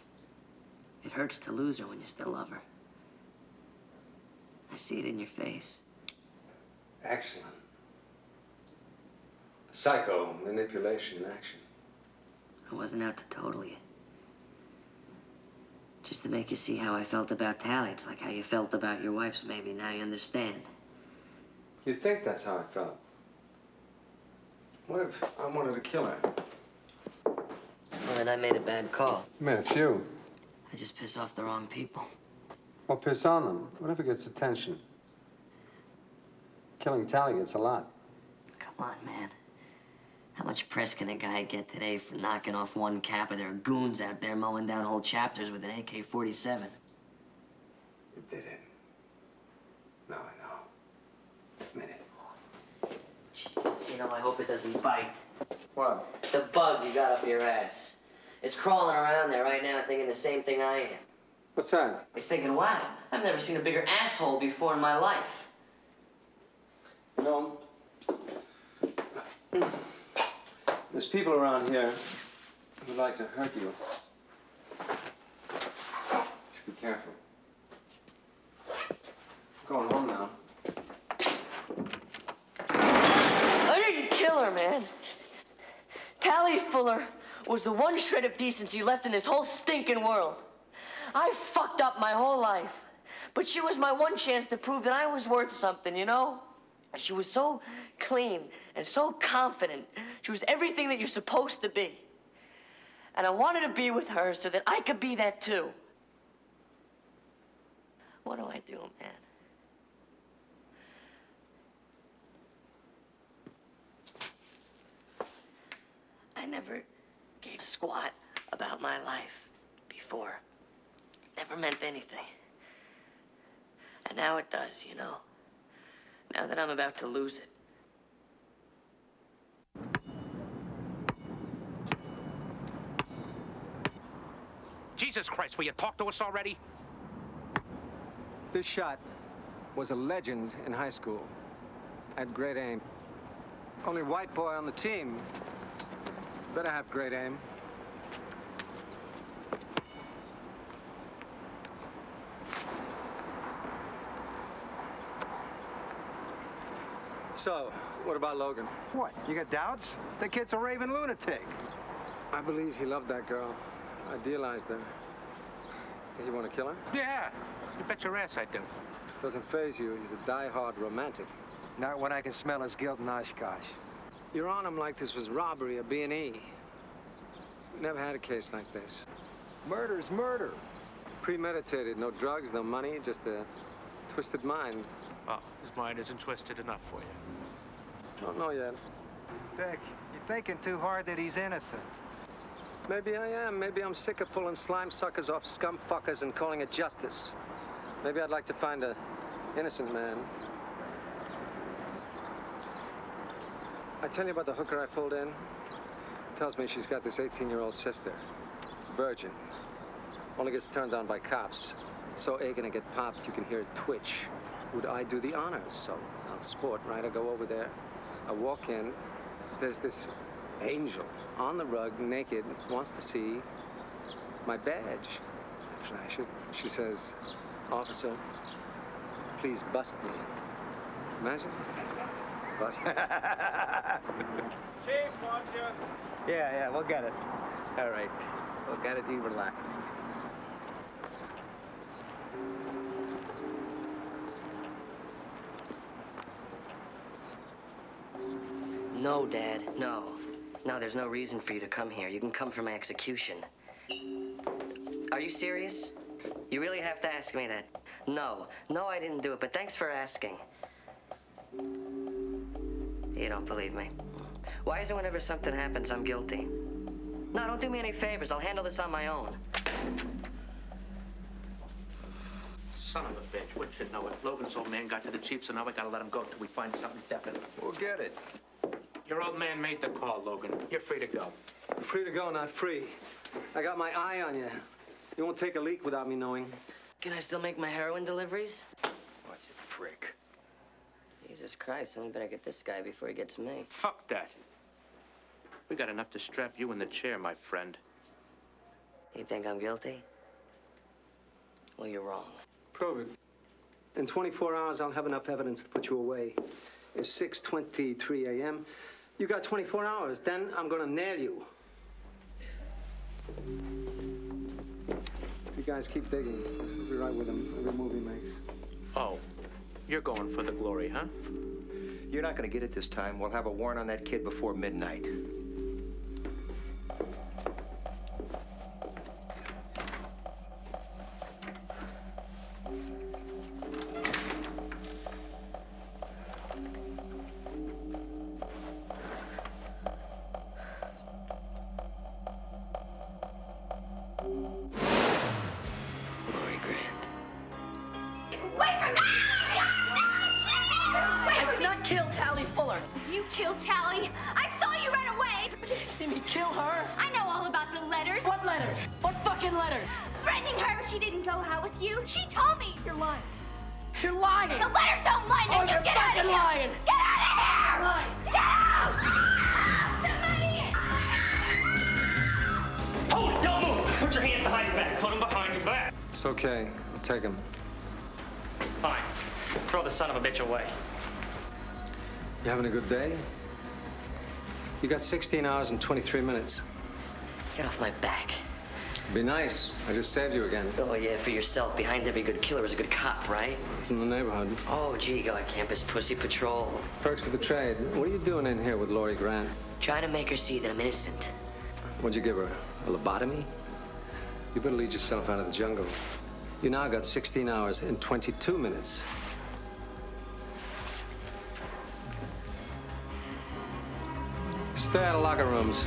Speaker 3: It hurts to lose her when you still love her. I see it in your face.
Speaker 17: Excellent. Psycho manipulation in action.
Speaker 3: I wasn't out to total you. Just to make you see how I felt about Tally. It's like how you felt about your wife, so maybe now you understand.
Speaker 17: You'd think that's how I felt. What if I wanted to kill her?
Speaker 3: Well, then I made a bad call.
Speaker 17: You made a few.
Speaker 3: I just piss off the wrong people.
Speaker 17: Well, piss on them. Whatever gets attention. Killing Tally gets a lot.
Speaker 3: Come on, man. How much press can a guy get today for knocking off one cap of their goons out there mowing down whole chapters with an AK-47?
Speaker 17: You did it. No, I know. Admit it.
Speaker 3: Jesus, you know, I hope it doesn't bite.
Speaker 17: What?
Speaker 3: The bug you got up your ass. It's crawling around there right now thinking the same thing I am.
Speaker 17: What's that?
Speaker 3: It's thinking, wow, I've never seen a bigger asshole before in my life.
Speaker 17: No. There's people around here who'd like to hurt you. Should be careful. I'm going home now.
Speaker 3: I didn't kill her, man. Tally Fuller was the one shred of decency left in this whole stinking world. I fucked up my whole life, but she was my one chance to prove that I was worth something, you know? She was so clean and so confident. She was everything that you're supposed to be. And I wanted to be with her so that I could be that too. What do I do, man? I never gave a squat about my life before. Never meant anything. And now it does, you know? Now that I'm about to lose it.
Speaker 18: Jesus Christ, will you talk to us already?
Speaker 17: This shot was a legend in high school. Had great aim. Only white boy on the team. Better have great aim. So, what about Logan?
Speaker 16: What, you got doubts? The kid's a raving lunatic.
Speaker 17: I believe he loved that girl. Idealized her. Think you want to kill her?
Speaker 18: Yeah, you bet your ass I do.
Speaker 17: Doesn't faze you. He's a die-hard romantic.
Speaker 16: Not when I can smell his guilt and Oshkosh.
Speaker 17: You're on him like this was robbery or B&E. We never had a case like this.
Speaker 16: Murder's murder.
Speaker 17: Premeditated. No drugs, no money, just a twisted mind.
Speaker 18: Oh, his mind isn't twisted enough for you.
Speaker 17: Don't know yet.
Speaker 16: Dick, you're thinking too hard that he's innocent.
Speaker 17: Maybe I am. Maybe I'm sick of pulling slime suckers off scum fuckers and calling it justice. Maybe I'd like to find a innocent man. I tell you about the hooker I pulled in. Tells me she's got this 18-year-old sister. Virgin. Only gets turned on by cops. So eager to get popped, you can hear it twitch. Would I do the honors? So, on sport, right? I go over there. I walk in. There's this angel on the rug, naked, wants to see my badge. I flash it. She says, "Officer, please bust me." Imagine. Bust me.
Speaker 1: Chief, won't you?
Speaker 9: Yeah, we'll get it. All right. We'll get it. You relax.
Speaker 3: No, Dad, no. No, there's no reason for you to come here. You can come for my execution. Are you serious? You really have to ask me that. No, I didn't do it, but thanks for asking. You don't believe me. Why is it whenever something happens, I'm guilty? No, don't do me any favors. I'll handle this on my own.
Speaker 15: Son of a bitch, wouldn't you know it? Logan's old man got to the chief, so now we gotta let him go till we find something definite.
Speaker 16: We'll get it.
Speaker 15: Your old man made the call, Logan. You're free to go.
Speaker 17: Free to go, not free. I got my eye on you. You won't take a leak without me knowing.
Speaker 3: Can I still make my heroin deliveries?
Speaker 16: What you prick.
Speaker 3: Jesus Christ, somebody better get this guy before he gets me.
Speaker 15: Fuck that. We got enough to strap you in the chair, my friend.
Speaker 3: You think I'm guilty? Well, you're wrong.
Speaker 17: Prove it. In 24 hours, I'll have enough evidence to put you away. It's 6:23 a.m. You got 24 hours. Then I'm gonna nail you. You guys keep digging. I'll be right with him. Every move he makes.
Speaker 15: Oh, you're going for the glory, huh?
Speaker 16: You're not gonna get it this time. We'll have a warrant on that kid before midnight.
Speaker 3: Lori Grant.
Speaker 7: Wait for me!
Speaker 3: I did not kill Tally Fuller.
Speaker 7: You killed Tally. I saw you run away.
Speaker 3: You didn't see me kill her.
Speaker 7: I know all about the letters.
Speaker 3: What letters? What fucking letters?
Speaker 7: Threatening her if she didn't go out with you. She told me.
Speaker 3: You're lying. You're lying.
Speaker 7: The letters don't lie. Now
Speaker 3: Oh,
Speaker 7: you
Speaker 3: you're
Speaker 7: get out of
Speaker 3: fucking
Speaker 7: here.
Speaker 3: lying.
Speaker 7: Get out of here.
Speaker 3: You're lying.
Speaker 7: Get out. Somebody.
Speaker 19: Hold it, don't move. Put your hands behind your back. Put them behind his back.
Speaker 17: It's okay. I'll take him.
Speaker 19: Fine. Throw the son of a bitch away.
Speaker 17: You having a good day? You got 16 hours and 23 minutes.
Speaker 3: Get off my back.
Speaker 17: Be nice. I just saved you again.
Speaker 3: Oh, yeah, for yourself. Behind every good killer is a good cop, right?
Speaker 17: It's in the neighborhood.
Speaker 3: Oh, gee, go at Campus Pussy Patrol.
Speaker 17: Perks of the trade. What are you doing in here with Lori Grant?
Speaker 3: Trying to make her see that I'm innocent.
Speaker 17: What'd you give her? A lobotomy? You better lead yourself out of the jungle. You now got 16 hours and 22 minutes. Stay out of locker rooms.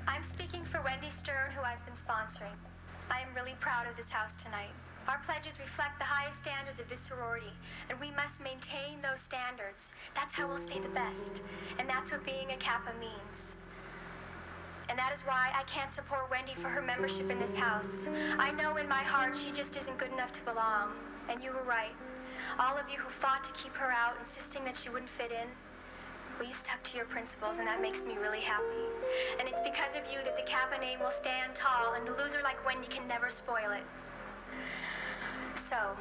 Speaker 8: I'm speaking for Wendy Stern, who I've been sponsoring. I am really proud of this house tonight.
Speaker 20: Our pledges reflect the highest standards of this sorority, and we must maintain those standards. That's how we'll stay the best, and that's what being a Kappa means. And that is why I can't support Wendy for her membership in this house. I know in my heart she just isn't good enough to belong, and you were right. All of you who fought to keep her out, insisting that she wouldn't fit in, well, you stuck to your principles, and that makes me really happy. And it's because of you that the Kappa name will stand tall, and a loser like Wendy can never spoil it. So,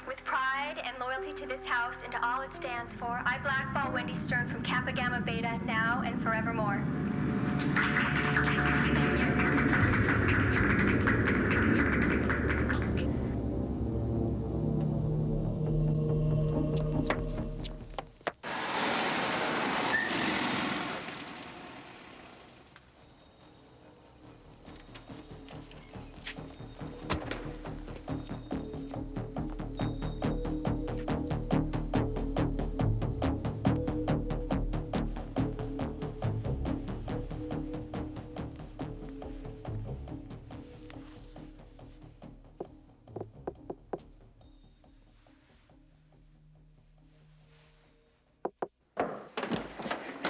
Speaker 20: with pride and loyalty to this house and to all it stands for, I blackball Wendy Stern from Kappa Gamma Beta now and forevermore.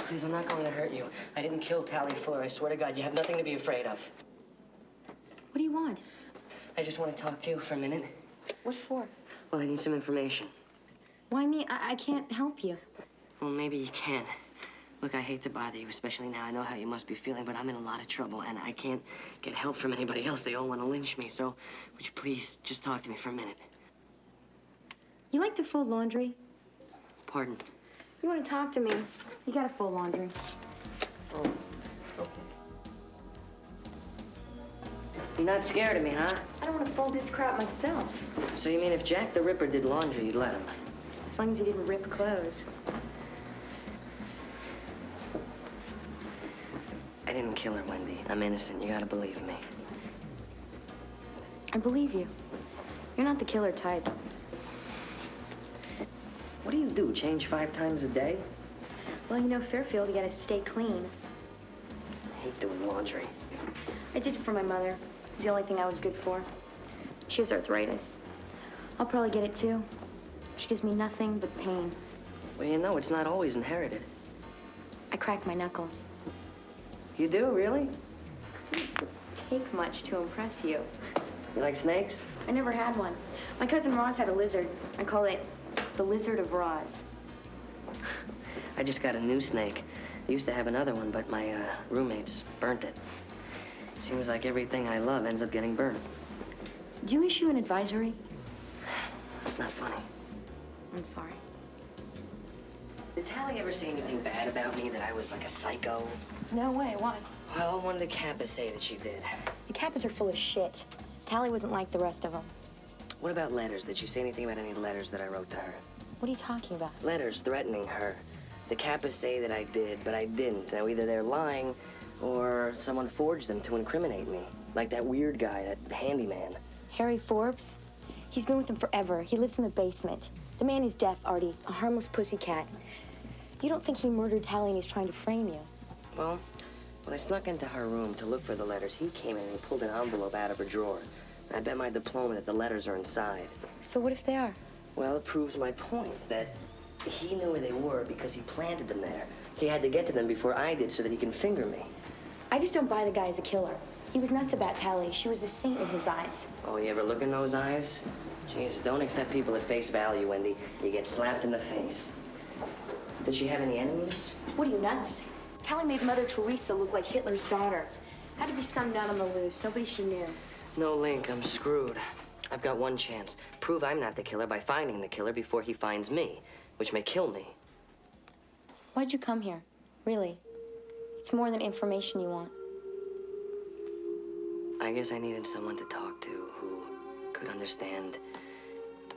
Speaker 3: Please, I'm not going to hurt you. I didn't kill Tally Fuller. I swear to God, you have nothing to be afraid of.
Speaker 4: What do you want?
Speaker 3: I just want to talk to you for a minute.
Speaker 4: What for?
Speaker 3: Well, I need some information.
Speaker 4: Why me? I can't help you.
Speaker 3: Well, maybe you can. Look, I hate to bother you, especially now. I know how you must be feeling, but I'm in a lot of trouble, and I can't get help from anybody else. They all want to lynch me, so would you please just talk to me for a minute?
Speaker 4: You like to fold laundry?
Speaker 3: Pardon?
Speaker 4: You want to talk to me? You gotta fold laundry.
Speaker 3: Oh, okay. You're not scared of me, huh?
Speaker 4: I don't want to fold this crap myself.
Speaker 3: So you mean if Jack the Ripper did laundry, you'd let him?
Speaker 4: As long as he didn't rip clothes.
Speaker 3: I didn't kill her, Wendy. I'm innocent. You gotta believe me.
Speaker 4: I believe you. You're not the killer type.
Speaker 3: What do you do, change 5 times a day?
Speaker 4: Well, you know, Fairfield, you gotta stay clean.
Speaker 3: I hate doing laundry.
Speaker 4: I did it for my mother. It was the only thing I was good for. She has arthritis. I'll probably get it too. She gives me nothing but pain.
Speaker 3: Well, you know, it's not always inherited.
Speaker 4: I crack my knuckles.
Speaker 3: You do, really?
Speaker 4: It doesn't take much to impress you.
Speaker 3: You like snakes?
Speaker 4: I never had one. My cousin Roz had a lizard. I call it the Lizard of Roz.
Speaker 3: I just got a new snake. I used to have another one, but my roommates burnt it. Seems like everything I love ends up getting burnt.
Speaker 4: Do you issue an advisory?
Speaker 3: It's not funny.
Speaker 4: I'm sorry.
Speaker 3: Did Tally ever say anything bad about me, that I was like a psycho?
Speaker 4: No way, why?
Speaker 3: Well, one of the Kappas say that she did.
Speaker 4: The Kappas are full of shit. Tally wasn't like the rest of them.
Speaker 3: What about letters? Did she say anything about any letters that I wrote to her?
Speaker 4: What are you talking about?
Speaker 3: Letters threatening her. The Kappas say that I did, but I didn't. Now, either they're lying or someone forged them to incriminate me. Like that weird guy, that handyman.
Speaker 4: Harry Forbes? He's been with them forever. He lives in the basement. The man is deaf, Artie. A harmless pussycat. You don't think he murdered Tally and he's trying to frame you?
Speaker 3: Well, when I snuck into her room to look for the letters, he came in and he pulled an envelope out of her drawer. I bet my diploma that the letters are inside.
Speaker 4: So what if they are?
Speaker 3: Well, it proves my point, that he knew where they were because he planted them there. He had to get to them before I did so that he can finger me.
Speaker 4: I just don't buy the guy as a killer. He was nuts about Tally. She was a saint in his eyes.
Speaker 3: Oh, you ever look in those eyes? Jeez, don't accept people at face value, Wendy. You get slapped in the face. Did she have any enemies?
Speaker 4: What are you, nuts? Tally made Mother Teresa look like Hitler's daughter. Had to be something out on the loose. Nobody she knew.
Speaker 3: No link. I'm screwed. I've got one chance. Prove I'm not the killer by finding the killer before he finds me, which may kill me.
Speaker 4: Why'd you come here? Really? It's more than information you want.
Speaker 3: I guess I needed someone to talk to who could understand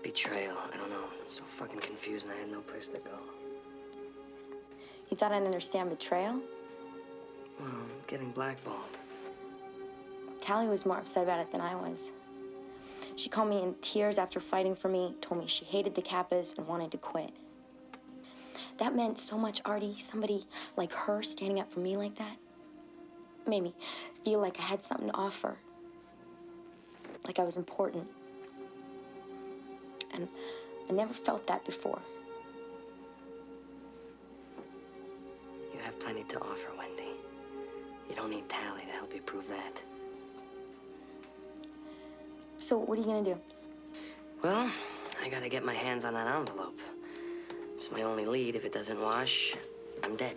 Speaker 3: betrayal. I don't know. So fucking confused and I had no place to go.
Speaker 4: You thought I'd understand betrayal?
Speaker 3: Well, getting blackballed.
Speaker 4: Tally was more upset about it than I was. She called me in tears after fighting for me, told me she hated the Kappas and wanted to quit. That meant so much, Artie. Somebody like her standing up for me like that made me feel like I had something to offer. Like I was important.
Speaker 20: and I never felt that before.
Speaker 3: You have plenty to offer, Wendy. You don't need Tally to help you prove that.
Speaker 20: So what are you gonna do?
Speaker 3: Well, I gotta get my hands on that envelope. It's my only lead. If it doesn't wash, I'm dead.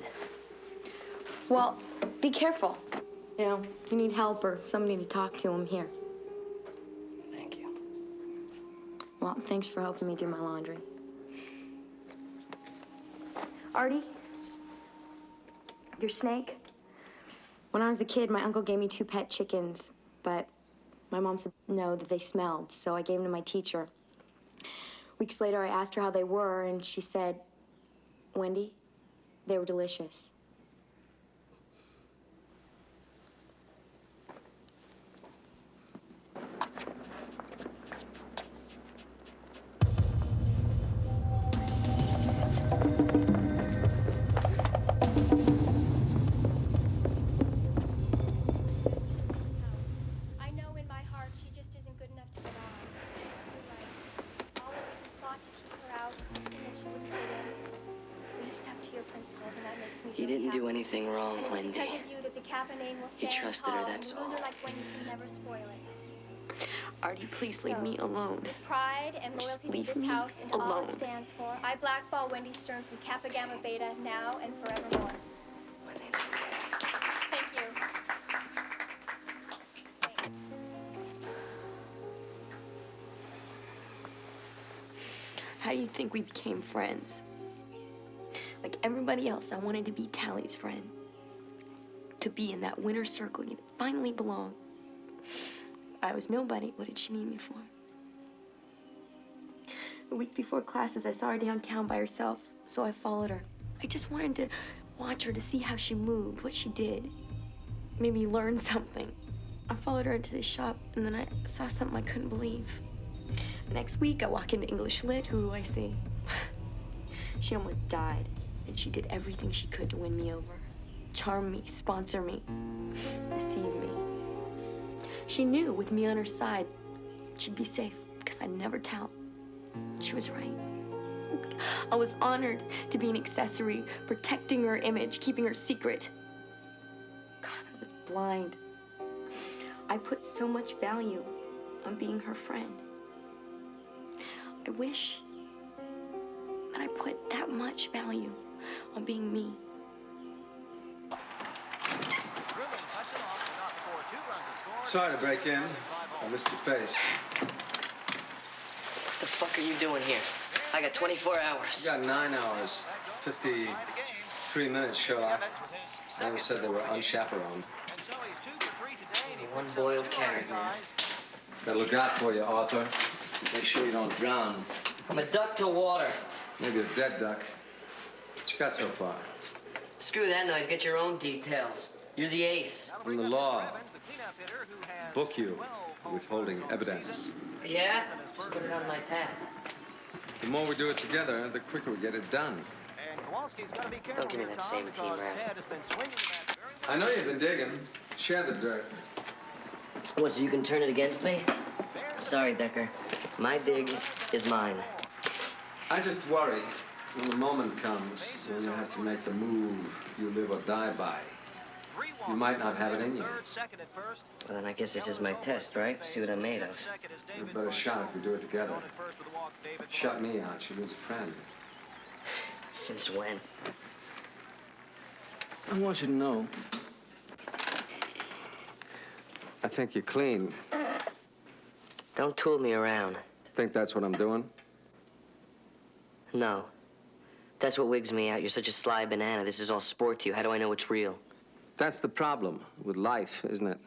Speaker 20: Well, be careful. You know, if you need help or somebody to talk to, I'm here.
Speaker 3: Thank you.
Speaker 20: Well, thanks for helping me do my laundry. Artie, your snake? When I was a kid, my uncle gave me 2 pet chickens, but my mom said no, that they smelled, so I gave them to my teacher. Weeks later, I asked her how they were, and she said, Wendy, they were delicious.
Speaker 7: I know in my heart she just isn't good enough to get on. You're right. All of you fought to keep her out, insisting that she wouldn't fit in. But you stuck to your principles, and that makes me
Speaker 3: You
Speaker 7: really
Speaker 3: didn't do
Speaker 7: happy.
Speaker 3: anything wrong,
Speaker 7: And it's
Speaker 3: Wendy.
Speaker 7: because of you that the Kappa name will
Speaker 3: You
Speaker 7: stand
Speaker 3: trusted her,
Speaker 7: tall,
Speaker 3: that's
Speaker 7: and a loser
Speaker 3: all.
Speaker 7: like Wendy can never spoil it.
Speaker 20: Artie, please leave me alone.
Speaker 7: With pride and
Speaker 20: Just
Speaker 7: loyalty to
Speaker 20: leave
Speaker 7: this
Speaker 20: me
Speaker 7: house and all
Speaker 20: alone.
Speaker 7: it stands for, I blackball Wendy Stern from Kappa Gamma Beta now and forevermore. Thank you. Thanks.
Speaker 20: How do you think we became friends? Like everybody else, I wanted to be Tally's friend. To be in that winner's circle, you finally belong. I was nobody. What did she need me for? A week before classes, I saw her downtown by herself, so I followed her. I just wanted to watch her to see how she moved, what she did. Maybe learn something. I followed her into the shop, and then I saw something I couldn't believe. The next week, I walk into English Lit. Who do I see? She almost died, and she did everything she could to win me over. Charm me, sponsor me, deceive me. She knew with me on her side, she'd be safe because I'd never tell. She was right. I was honored to be an accessory, protecting her image, keeping her secret. God, I was blind. I put so much value on being her friend. I wish that I put that much value on being me.
Speaker 17: Sorry to break in. I missed your face.
Speaker 3: What the fuck are you doing here? I got 24 hours.
Speaker 17: You got 9 hours, 53 minutes, Sherlock. I never said they were unchaperoned.
Speaker 3: One boiled carrot, man.
Speaker 17: Gotta look out for you, Arthur. Make sure you don't drown.
Speaker 3: I'm a duck to water.
Speaker 17: Maybe a dead duck. What you got so far?
Speaker 3: Screw that noise. Get your own details. You're the ace.
Speaker 17: From the law. Book you for withholding evidence.
Speaker 3: Yeah? Just put it on my tab.
Speaker 17: The more we do it together, the quicker we get it done.
Speaker 3: Don't give me that same team rap.
Speaker 17: I know you've been digging. Share the dirt.
Speaker 3: What, so you can turn it against me? Sorry, Decker. My dig is mine.
Speaker 17: I just worry when the moment comes when you have to make the move you live or die by. You might not have it in you.
Speaker 3: Well, then I guess this is my test, right? See what I'm made of.
Speaker 17: You're a better shot if we do it together. Shut me out, you lose a friend.
Speaker 3: Since when?
Speaker 17: I want you to know. I think you're clean.
Speaker 3: Don't tool me around.
Speaker 17: Think that's what I'm doing?
Speaker 3: No. That's what wigs me out. You're such a sly banana. This is all sport to you. How do I know it's real?
Speaker 17: That's the problem with life, isn't it?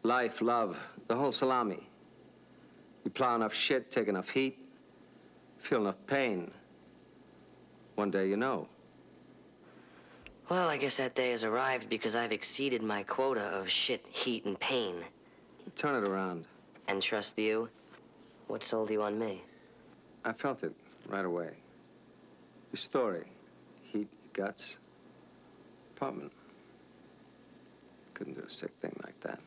Speaker 17: Life, love, the whole salami. You plow enough shit, take enough heat, feel enough pain. One day you know.
Speaker 3: Well, I guess that day has arrived because I've exceeded my quota of shit, heat, and pain.
Speaker 17: Turn it around.
Speaker 3: And trust you? What sold you on me?
Speaker 17: I felt it right away. Your story, heat, guts, apartment. Couldn't do a sick thing like that.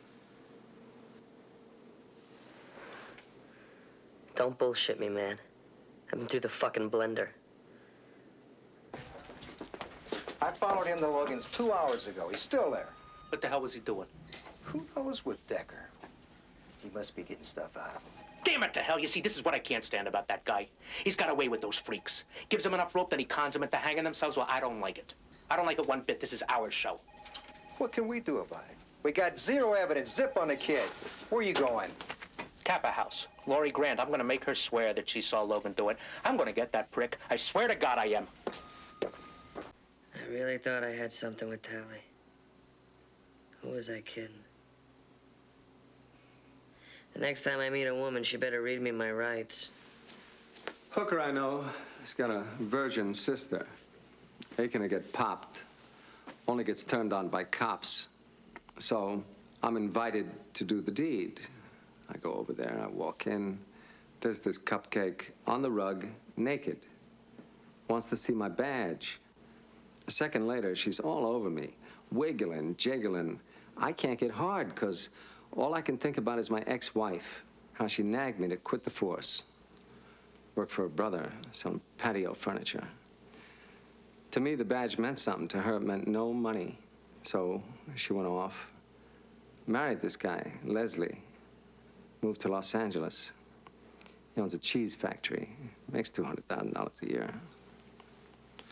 Speaker 3: Don't bullshit me, man. I've been through the fucking blender.
Speaker 16: I followed him to Logan's 2 hours ago. He's still there.
Speaker 18: What the hell was he doing?
Speaker 16: Who knows with Decker? He must be getting stuff out of him.
Speaker 18: Damn it to hell. You see, this is what I can't stand about that guy. He's got away with those freaks. Gives them enough rope, then he cons them into hanging themselves. Well, I don't like it. I don't like it one bit. This is our show.
Speaker 16: What can we do about it? We got zero evidence. Zip on the kid. Where you going?
Speaker 18: Kappa House. Lori Grant. I'm going to make her swear that she saw Logan do it. I'm going to get that prick. I swear to God I am.
Speaker 3: I really thought I had something with Tally. Who was I kidding? The next time I meet a woman, she better read me my rights.
Speaker 17: Hooker I know has got a virgin sister. Aching to get popped. Only gets turned on by cops. So I'm invited to do the deed. I go over there, I walk in. There's this cupcake on the rug, naked. Wants to see my badge. A second later, she's all over me, wiggling, jiggling. I can't get hard, because all I can think about is my ex-wife, how she nagged me to quit the force. Worked for her brother, selling patio furniture. To me, the badge meant something. To her, it meant no money. So she went off, married this guy, Leslie, moved to Los Angeles. He owns a cheese factory, makes $200,000 a year.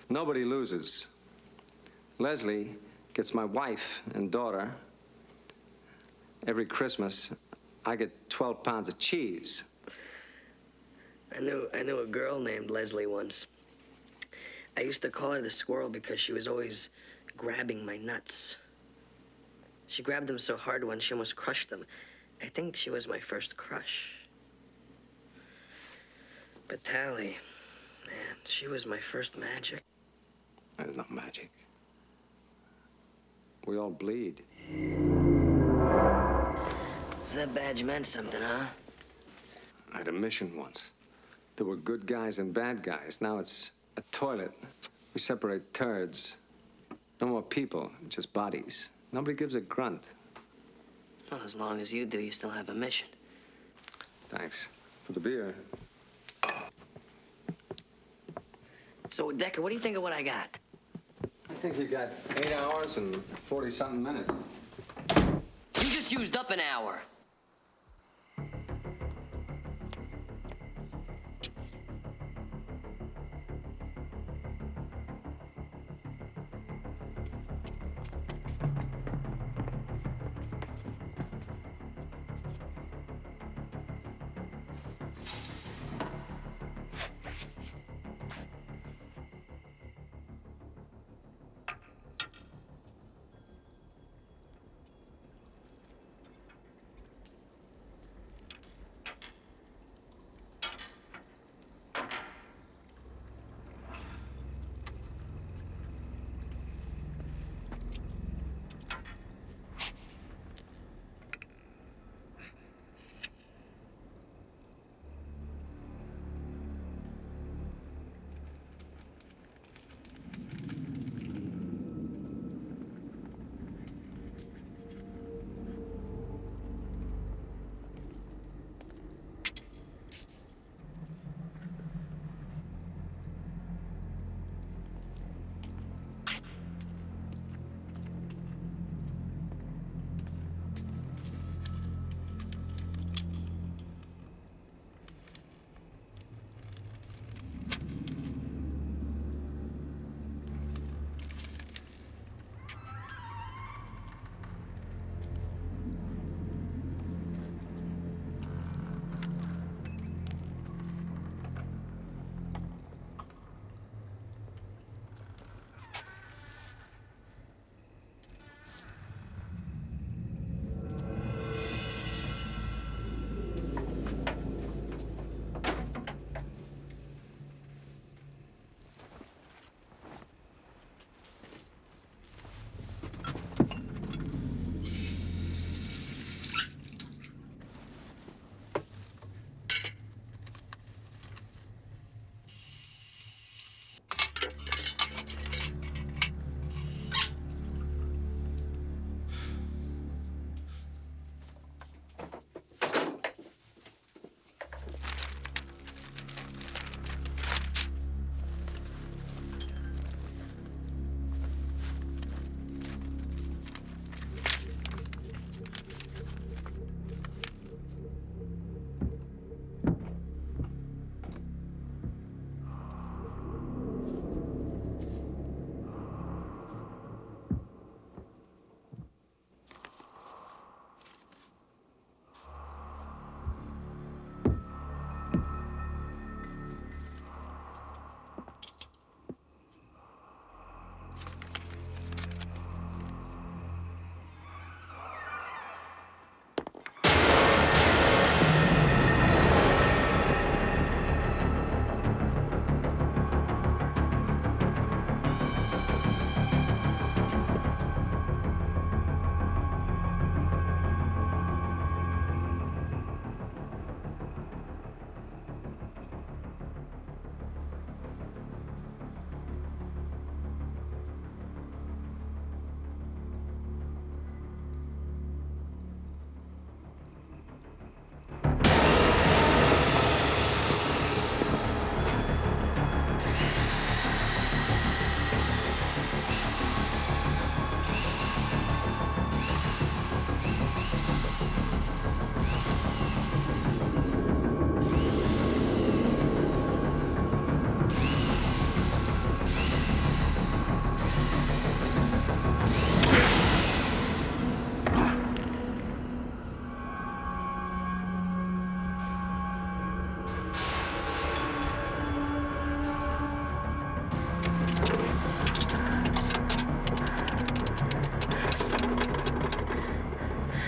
Speaker 17: Nobody loses. Leslie gets my wife and daughter. Every Christmas, I get 12 pounds of cheese.
Speaker 3: I knew a girl named Leslie once. I used to call her the squirrel because she was always grabbing my nuts. She grabbed them so hard once she almost crushed them. I think she was my first crush. But Tally, man, she was my first magic.
Speaker 17: There's no magic. We all bleed.
Speaker 3: So that badge meant something, huh?
Speaker 17: I had a mission once. There were good guys and bad guys. Now it's a toilet. We separate turds. No more people, just bodies. Nobody gives a grunt.
Speaker 3: Well, as long as you do, you still have a mission.
Speaker 17: Thanks for the beer.
Speaker 3: So, Decker, what do you think of what I got?
Speaker 17: I think you got 8 hours and 40-something minutes.
Speaker 3: You just used up an hour.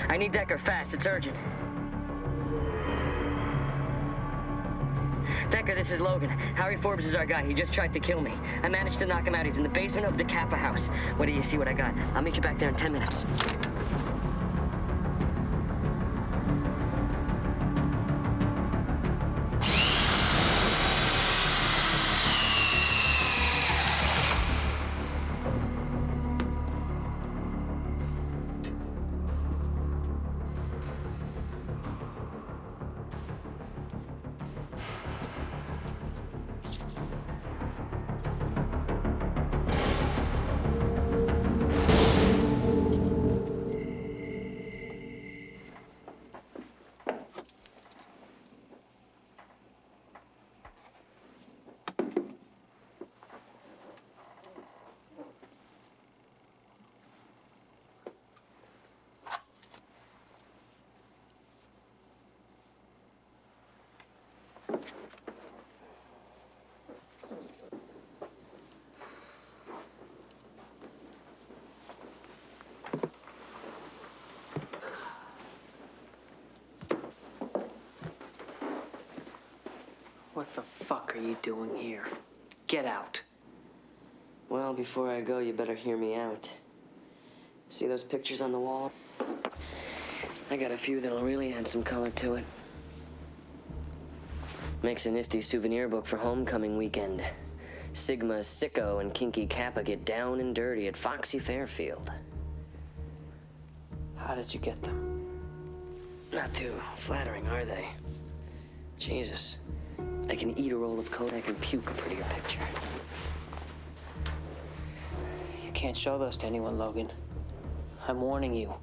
Speaker 3: I need Decker fast. It's urgent. Decker, this is Logan. Harry Forbes is our guy. He just tried to kill me. I managed to knock him out. He's in the basement of the Kappa house. Wait till you see what I got. I'll meet you back there in 10 minutes.
Speaker 9: What the fuck are you doing here? Get out.
Speaker 3: Well, before I go, you better hear me out. See those pictures on the wall? I got a few that'll really add some color to it. Makes a nifty souvenir book for homecoming weekend. Sigma, Sicko, and Kinky Kappa get down and dirty at Foxy Fairfield.
Speaker 9: How did you get them?
Speaker 3: Not too flattering, are they? Jesus. I can eat a roll of Kodak and puke a prettier picture.
Speaker 9: You can't show those to anyone, Logan. I'm warning you.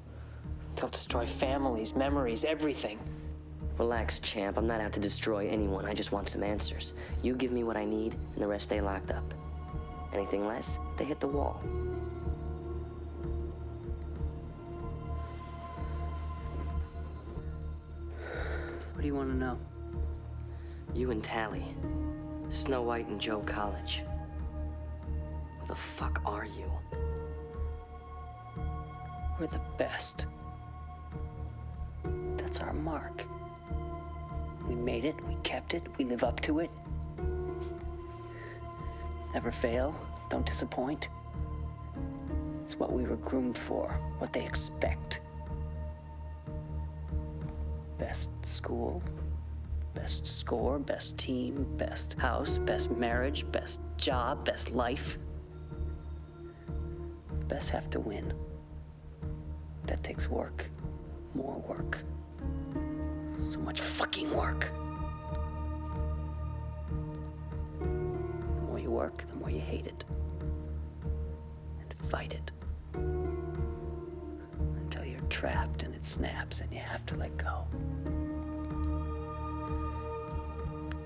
Speaker 9: They'll destroy families, memories, everything.
Speaker 3: Relax, champ. I'm not out to destroy anyone. I just want some answers. You give me what I need, and the rest stay locked up. Anything less, they hit the wall.
Speaker 9: What do you want to know?
Speaker 3: You and Tally. Snow White and Joe College. Who the fuck are you?
Speaker 9: We're the best. That's our mark. We made it, we kept it, we live up to it. Never fail, don't disappoint. It's what we were groomed for, what they expect. Best school, best score, best team, best house, best marriage, best job, best life. The best have to win. That takes work. More work. So much fucking work. The more you work, the more you hate it. And fight it. Until you're trapped and it snaps and you have to let go.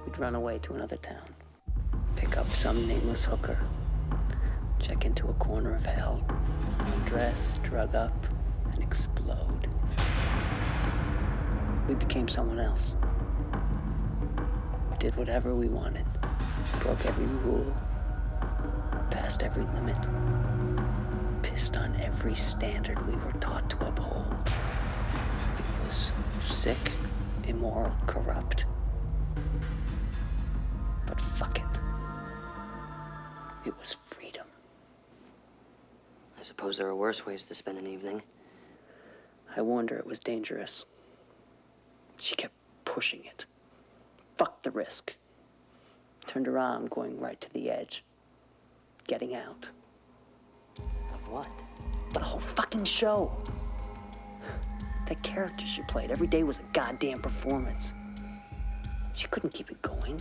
Speaker 9: We'd run away to another town. Pick up some nameless hooker. Check into a corner of hell. Undress, drug up, and explode. We became someone else. We did whatever we wanted. Broke every rule. Passed every limit. Pissed on every standard we were taught to uphold. It was sick, immoral, corrupt. But fuck it. It was freedom.
Speaker 3: I suppose there are worse ways to spend an evening.
Speaker 9: I warned her it was dangerous. She kept pushing it. Fuck the risk. Turned around, going right to the edge. Getting out.
Speaker 3: Of what?
Speaker 9: The whole fucking show. That character she played every day was a goddamn performance. She couldn't keep it going.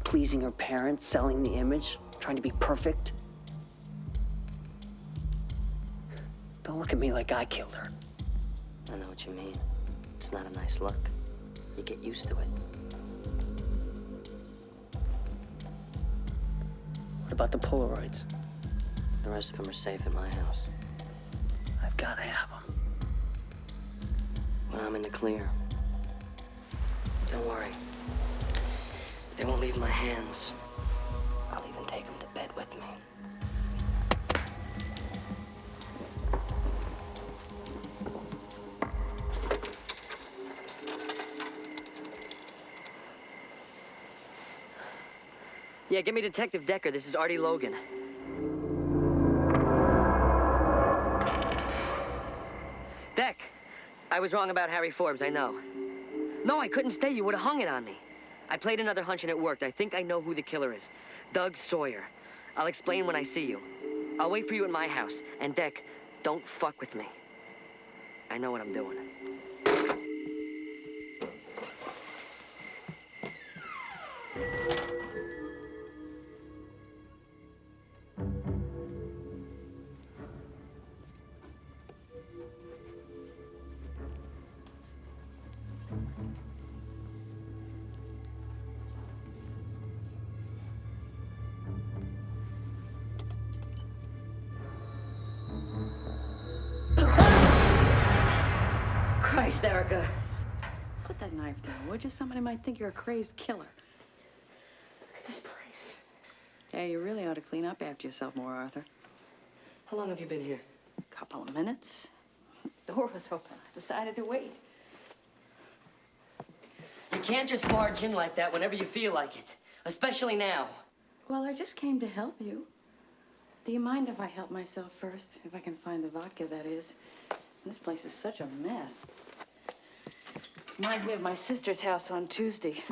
Speaker 9: Pleasing her parents, selling the image, trying to be perfect. Don't look at me like I killed her.
Speaker 3: I know what you mean. It's not a nice look. You get used to it.
Speaker 9: What about the Polaroids?
Speaker 3: The rest of them are safe at my house.
Speaker 9: I've gotta have them.
Speaker 3: When I'm in the clear. Don't worry. They won't leave my hands. I'll even take them to bed with me. Yeah, give me Detective Decker. This is Artie Logan. Deck, I was wrong about Harry Forbes, I know. No, I couldn't stay. You would have hung it on me. I played another hunch and it worked. I think I know who the killer is. Doug Sawyer. I'll explain when I see you. I'll wait for you at my house. And Deck, don't fuck with me. I know what I'm doing. Christ, Erica.
Speaker 4: Put that knife down, would you? Somebody might think you're a crazed killer.
Speaker 3: Look at this place.
Speaker 4: Yeah, you really ought to clean up after yourself more, Arthur.
Speaker 3: How long have you been here?
Speaker 4: Couple of minutes. The door was open. I decided to wait.
Speaker 3: You can't just barge in like that whenever you feel like it. Especially now.
Speaker 4: Well, I just came to help you. Do you mind if I help myself first? If I can find the vodka, that is. This place is such a mess. Reminds me of my sister's house on Tuesday.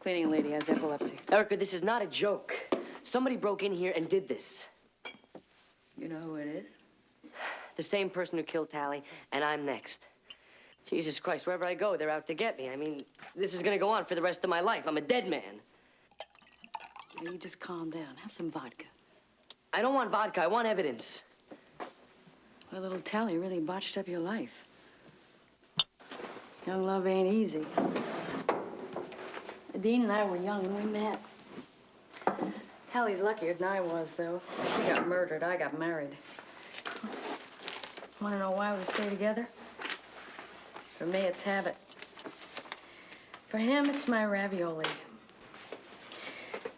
Speaker 4: Cleaning lady has epilepsy.
Speaker 3: Erica, this is not a joke. Somebody broke in here and did this.
Speaker 4: You know who it is?
Speaker 3: The same person who killed Tally, and I'm next. Jesus Christ, wherever I go, they're out to get me. I mean, this is gonna go on for the rest of my life. I'm a dead man.
Speaker 4: Now, you just calm down. Have some vodka.
Speaker 3: I don't want vodka. I want evidence.
Speaker 4: Well, little Tally really botched up your life. Young love ain't easy. Dean and I were young when we met. Tally's luckier than I was, though. She got murdered. I got married. Want to know why we stay together? For me, it's habit. For him, it's my ravioli.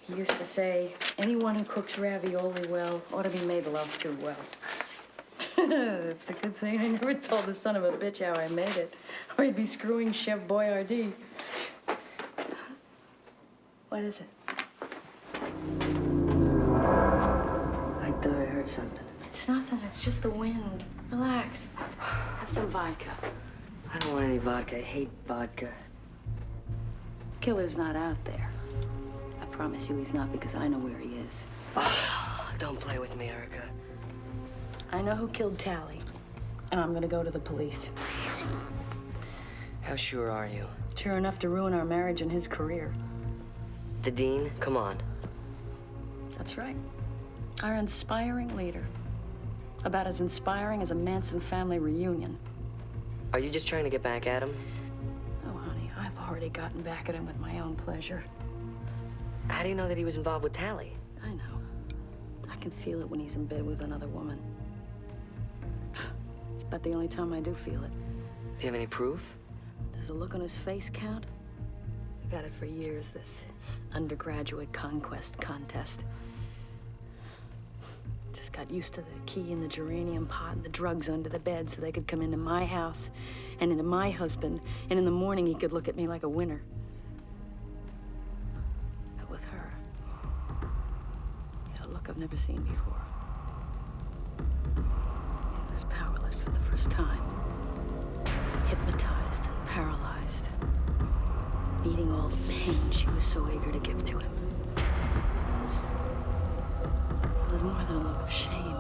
Speaker 4: He used to say, anyone who cooks ravioli well ought to be made love to well. It's a good thing I never told the son of a bitch how I made it, or he'd be screwing Chef Boyardee. What is it?
Speaker 3: I thought I heard something.
Speaker 4: It's nothing. It's just the wind. Relax. Have some vodka.
Speaker 3: I don't want any vodka. I hate vodka.
Speaker 4: Killer's not out there. I promise you he's not, because I know where he is.
Speaker 3: Don't play with me, Erica.
Speaker 4: I know who killed Tally, and I'm gonna go to the police.
Speaker 3: How sure are you?
Speaker 4: Sure enough to ruin our marriage and his career.
Speaker 3: The Dean? Come on.
Speaker 4: That's right. Our inspiring leader. About as inspiring as a Manson family reunion.
Speaker 3: Are you just trying to get back at him?
Speaker 4: Oh, honey, I've already gotten back at him with my own pleasure.
Speaker 3: How do you know that he was involved with Tally?
Speaker 4: I know. I can feel it when he's in bed with another woman. It's about the only time I do feel it.
Speaker 3: Do you have any proof?
Speaker 4: Does the look on his face count? I've had it for years, this undergraduate conquest contest. Just got used to the key in the geranium pot and the drugs under the bed so they could come into my house and into my husband, and in the morning he could look at me like a winner. But with her, he had a look I've never seen before. He was powerless for the first time. Hypnotized and paralyzed. Eating all the pain she was so eager to give to him. It was more than a look of shame.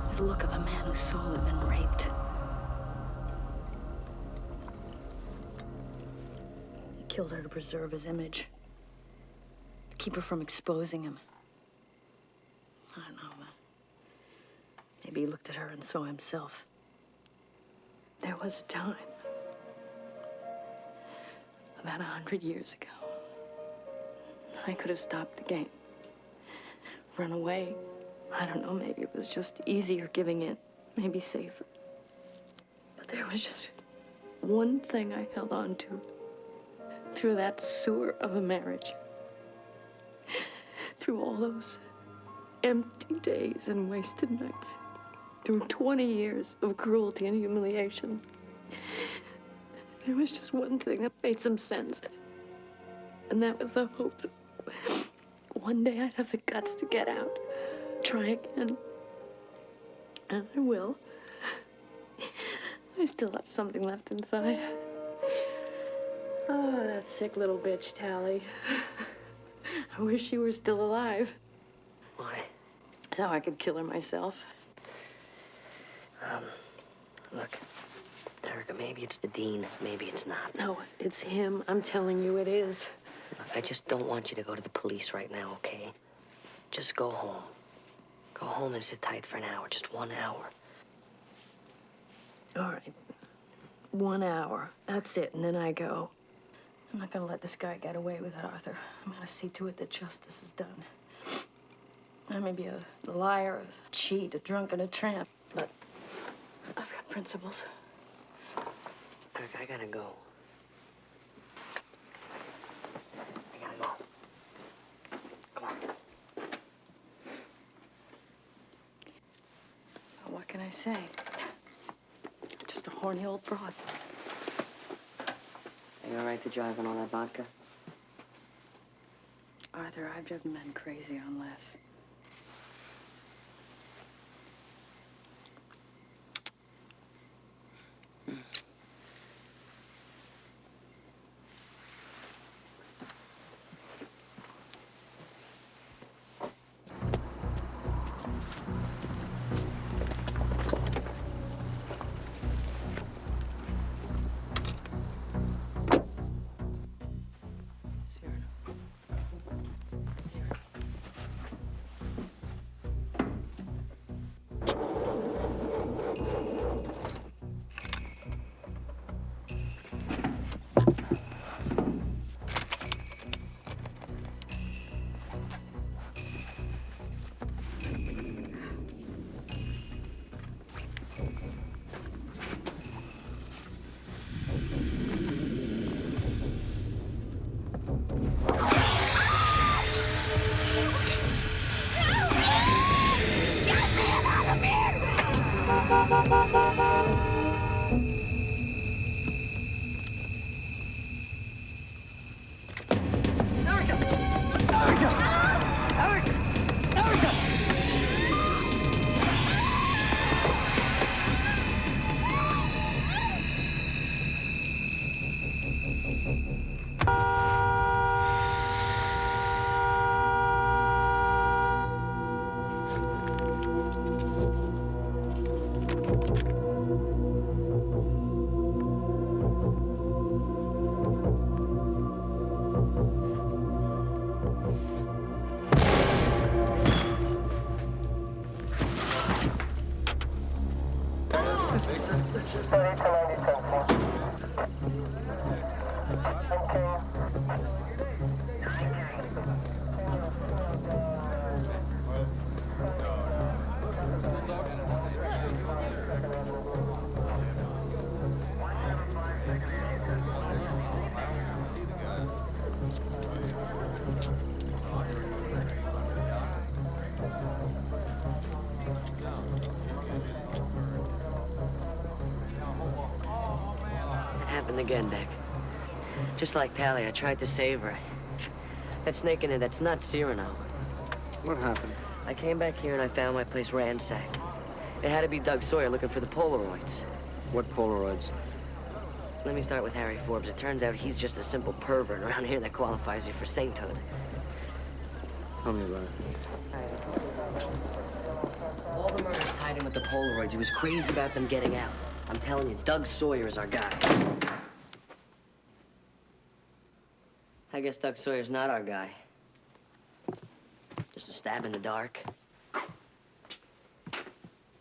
Speaker 4: It was the look of a man whose soul had been raped. He killed her to preserve his image. To keep her from exposing him. I don't know, man. Maybe he looked at her and saw himself. There was a time, about 100 years ago, I could have stopped the game, run away. I don't know, maybe it was just easier giving in, maybe safer. But there was just one thing I held on to through that sewer of a marriage. Through all those empty days and wasted nights. Through 20 years of cruelty and humiliation. There was just one thing that made some sense. And that was the hope that one day I'd have the guts to get out, try again. And I will. I still have something left inside. Oh, that sick little bitch, Tally. I wish she were still alive.
Speaker 3: Why?
Speaker 4: So I could kill her myself.
Speaker 3: Look, Erica, maybe it's the dean, maybe it's not.
Speaker 4: No, it's him. I'm telling you it is.
Speaker 3: Look, I just don't want you to go to the police right now, okay? Just go home. Go home and sit tight for an hour, just 1 hour.
Speaker 4: All right. 1 hour. That's it, and then I go. I'm not gonna let this guy get away with it, Arthur. I'm gonna see to it that justice is done. I may be a liar, a cheat, a drunk, and a tramp, but I've got principles.
Speaker 3: Eric, I gotta go. I gotta go. Come on.
Speaker 4: Well, what can I say? Just a horny old broad.
Speaker 3: Are you all right to drive on all that vodka?
Speaker 4: Arthur, I've driven men crazy on less.
Speaker 3: Again, Dick. Just like Tally, I tried to save her. That snake in there, that's not Cyrano.
Speaker 17: What happened?
Speaker 3: I came back here and I found my place ransacked. It had to be Doug Sawyer looking for the Polaroids.
Speaker 17: What Polaroids?
Speaker 3: Let me start with Harry Forbes. It turns out he's just a simple pervert around here that qualifies you for sainthood.
Speaker 17: Tell me about it.
Speaker 3: All the murders tied him with the Polaroids. He was crazy about them getting out. I'm telling you, Doug Sawyer is our guy. I guess Doug Sawyer's not our guy. Just a stab in the dark.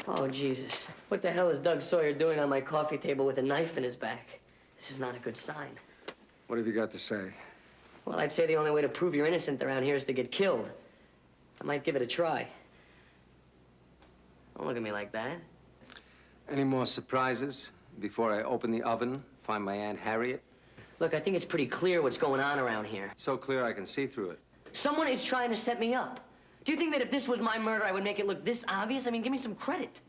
Speaker 3: Oh, Jesus. What the hell is Doug Sawyer doing on my coffee table with a knife in his back? This is not a good sign.
Speaker 17: What have you got to say?
Speaker 3: Well, I'd say the only way to prove you're innocent around here is to get killed. I might give it a try. Don't look at me like that.
Speaker 17: Any more surprises before I open the oven, find my Aunt Harriet?
Speaker 3: Look, I think it's pretty clear what's going on around here.
Speaker 17: So clear I can see through it.
Speaker 3: Someone is trying to set me up. Do you think that if this was my murder, I would make it look this obvious? I mean, give me some credit.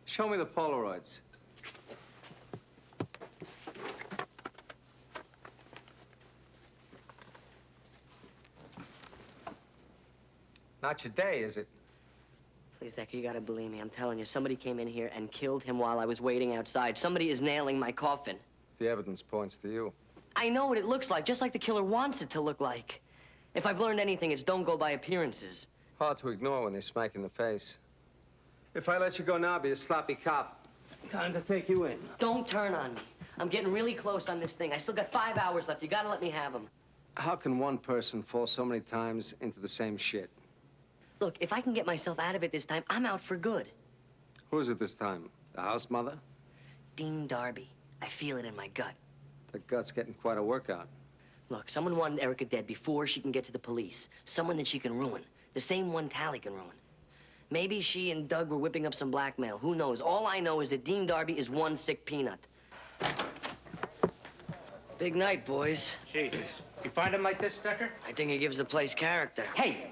Speaker 17: Show me the Polaroids. Not your day, is it?
Speaker 3: Please, Decker, you gotta believe me. I'm telling you, somebody came in here and killed him while I was waiting outside. Somebody is nailing my coffin.
Speaker 17: The evidence points to you.
Speaker 3: I know what it looks like, just like the killer wants it to look like. If I've learned anything, it's don't go by appearances.
Speaker 17: Hard to ignore when they smack in the face. If I let you go now, I'll be a sloppy cop. Time to take you in.
Speaker 3: Don't turn on me. I'm getting really close on this thing. I still got 5 hours left. You gotta let me have them.
Speaker 17: How can one person fall so many times into the same shit?
Speaker 3: Look, if I can get myself out of it this time, I'm out for good.
Speaker 17: Who is it this time? The house mother?
Speaker 3: Dean Darby. I feel it in my gut.
Speaker 17: The gut's getting quite a workout.
Speaker 3: Look, someone wanted Erica dead before she can get to the police. Someone that she can ruin. The same one Tally can ruin. Maybe she and Doug were whipping up some blackmail. Who knows? All I know is that Dean Darby is one sick peanut. Big night, boys.
Speaker 18: Jesus. You find him like this, Decker?
Speaker 3: I think he gives the place character.
Speaker 18: Hey,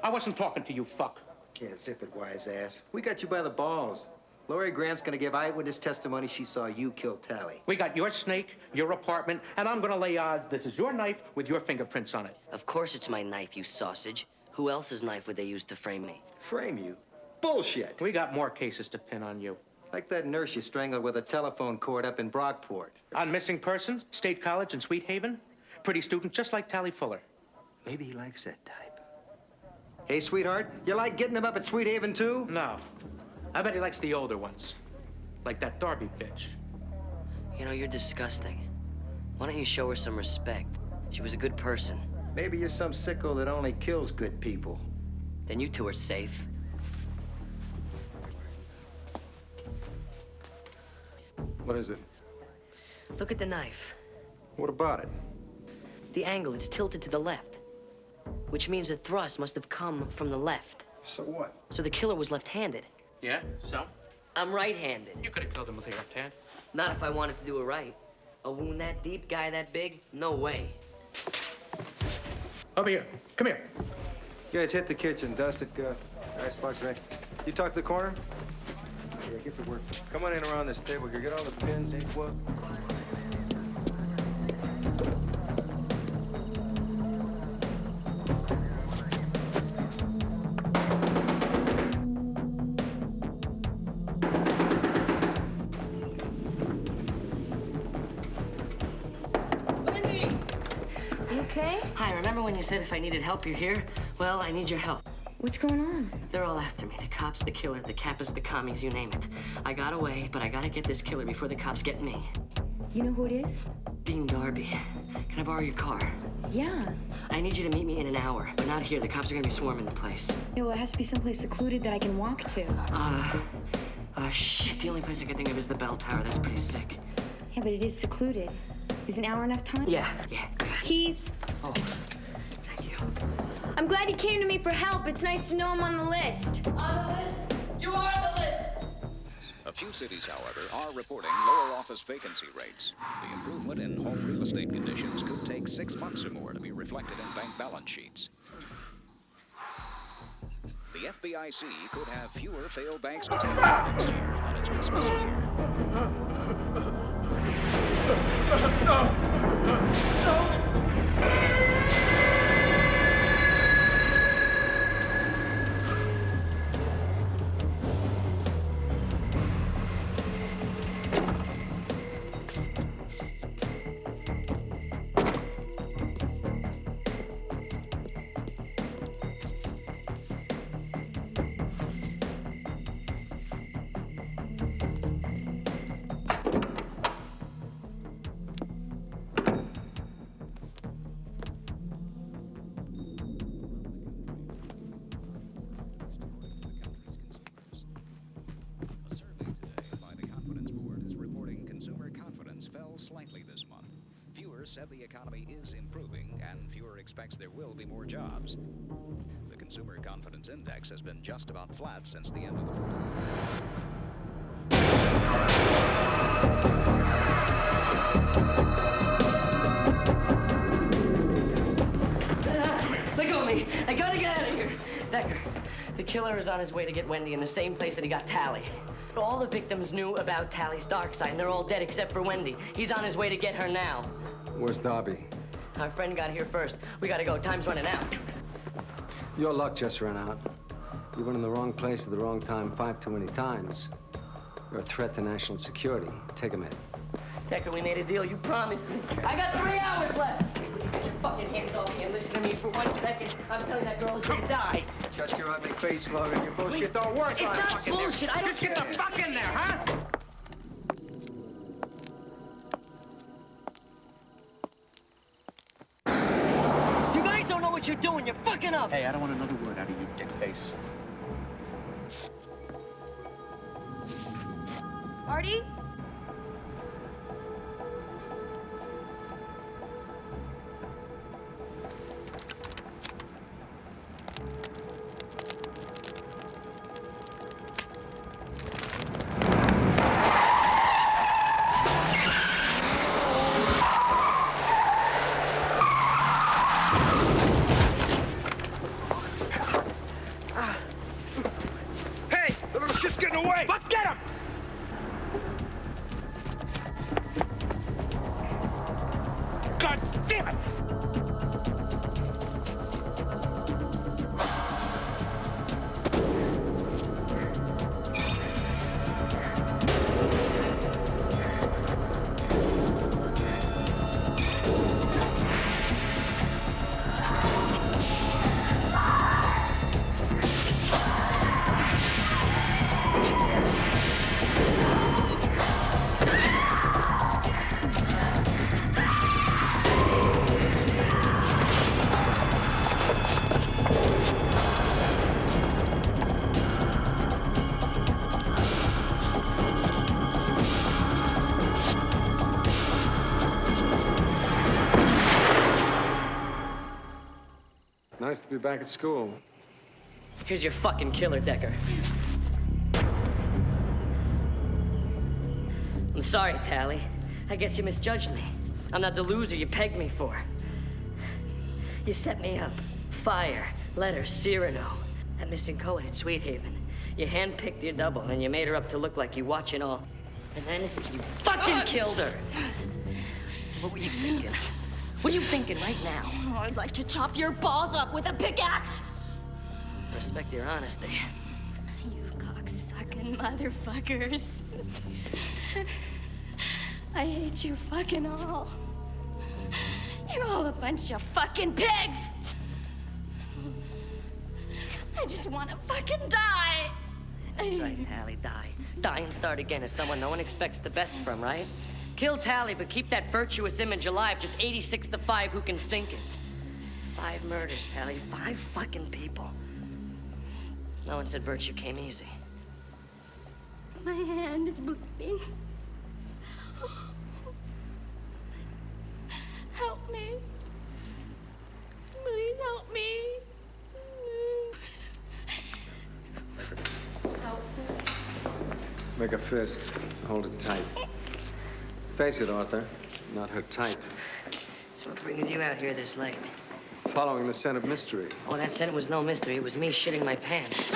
Speaker 18: I wasn't talking to you, fuck.
Speaker 16: Yeah, zip it, wise ass. We got you by the balls. Lori Grant's gonna give eyewitness testimony she saw you kill Tally.
Speaker 18: We got your snake, your apartment, and I'm gonna lay odds this is your knife with your fingerprints on it.
Speaker 3: Of course it's my knife, you sausage. Who else's knife would they use to frame me?
Speaker 16: Frame you? Bullshit.
Speaker 18: We got more cases to pin on you.
Speaker 16: Like that nurse you strangled with a telephone cord up in Brockport.
Speaker 18: On missing persons, State College in Sweet Haven. Pretty student just like Tally Fuller.
Speaker 16: Maybe he likes that type. Hey, sweetheart, you like getting him up at Sweet Haven, too?
Speaker 18: No. I bet he likes the older ones. Like that Darby bitch.
Speaker 3: You know, you're disgusting. Why don't you show her some respect? She was a good person.
Speaker 16: Maybe you're some sicko that only kills good people.
Speaker 3: Then you two are safe.
Speaker 17: What is it?
Speaker 3: Look at the knife.
Speaker 16: What about it?
Speaker 3: The angle is tilted to the left, which means the thrust must have come from the left.
Speaker 16: So what?
Speaker 3: So the killer was left-handed.
Speaker 18: Yeah, so?
Speaker 3: I'm right-handed.
Speaker 18: You could have killed him with your left hand.
Speaker 3: Not if I wanted to do it right. A wound that deep, guy that big? No way.
Speaker 18: Over here. Come here.
Speaker 16: Guys, hit the kitchen, dust it, icebox ready. You talk to the corner? Yeah, get to work. Come on in around this table here. Get all the pins, ink, what?
Speaker 4: Okay?
Speaker 3: Hi, remember when you said if I needed help, you're here? Well, I need your help.
Speaker 4: What's going on?
Speaker 3: They're all after me. The cops, the killer, the Kappas, the commies, you name it. I got away, but I gotta get this killer before the cops get me.
Speaker 4: You know who it is?
Speaker 3: Dean Darby. Can I borrow your car?
Speaker 4: Yeah.
Speaker 3: I need you to meet me in an hour, but not here. The cops are gonna be swarming the place.
Speaker 4: Yeah, well, it has to be someplace secluded that I can walk to.
Speaker 3: Shit. The only place I can think of is the bell tower. That's pretty sick.
Speaker 4: Yeah, but it is secluded. Is an hour enough time?
Speaker 3: Yeah.
Speaker 4: Keys.
Speaker 3: Oh, thank you.
Speaker 6: I'm glad you came to me for help. It's nice to know I'm on the list.
Speaker 8: On the list? You are on the list!
Speaker 21: A few cities, however, are reporting lower office vacancy rates. The improvement in home real estate conditions could take 6 months or more to be reflected in bank balance sheets. The FBIC could have fewer failed banks to take next year on its business year. Slightly this month. Fewer said the economy is improving, and fewer expects there will be more jobs. The Consumer Confidence Index has been just about flat since the end of the
Speaker 3: Let go of me. I gotta get out of here. Decker, the killer is on his way to get Wendy in the same place that he got Tally. All the victims knew about Tally's dark side, and they're all dead except for Wendy. He's on his way to get her now.
Speaker 17: Where's Darby?
Speaker 3: Our friend got here first. We gotta go. Time's running out.
Speaker 17: Your luck just ran out. You went in the wrong place at the wrong time 5 too many times. You're a threat to national security. Take a minute.
Speaker 2: Decker, we made a deal. You promised me. I got 3 hours left. Get your fucking hands off me and listen to me for 1 second. I'm telling that girl is gonna die.
Speaker 16: Shut your ugly face, Logan. Your bullshit don't work.
Speaker 2: It's not bullshit. I don't
Speaker 16: get the fuck in there, huh?
Speaker 2: You guys don't know what you're doing. You're fucking up.
Speaker 15: Hey, I don't want another word out of you, dick face.
Speaker 7: Marty?
Speaker 1: Hey, the little shit's getting away! Fuck, get him! God damn it!
Speaker 17: Nice to be back at school.
Speaker 2: Here's your fucking killer, Decker. I'm sorry, Tally. I guess you misjudged me. I'm not the loser you pegged me for. You set me up. Fire, letters, Cyrano. That missing coed at Sweet Haven. You handpicked your double, and you made her up to look like you watching all. And then you fucking killed her. What were you thinking? What are you thinking right now?
Speaker 7: Oh, I'd like to chop your balls up with a pickaxe!
Speaker 2: Respect your honesty.
Speaker 7: You cocksucking motherfuckers. I hate you fucking all. You're all a bunch of fucking pigs! I just want to fucking die!
Speaker 2: That's right, Tally, die. Die and start again is someone no one expects the best from, right? Kill Tally, but keep that virtuous image alive. Just 86 to 5 who can sink it. 5 murders, Tally. 5 fucking people. No one said virtue came easy.
Speaker 7: My hand is bleeding. Help me. Please help me. Help me.
Speaker 17: Make a fist. Hold it tight. Face it, Arthur. Not her type.
Speaker 2: So what brings you out here this late?
Speaker 17: Following the scent of mystery.
Speaker 2: Oh, that scent was no mystery. It was me shitting my pants.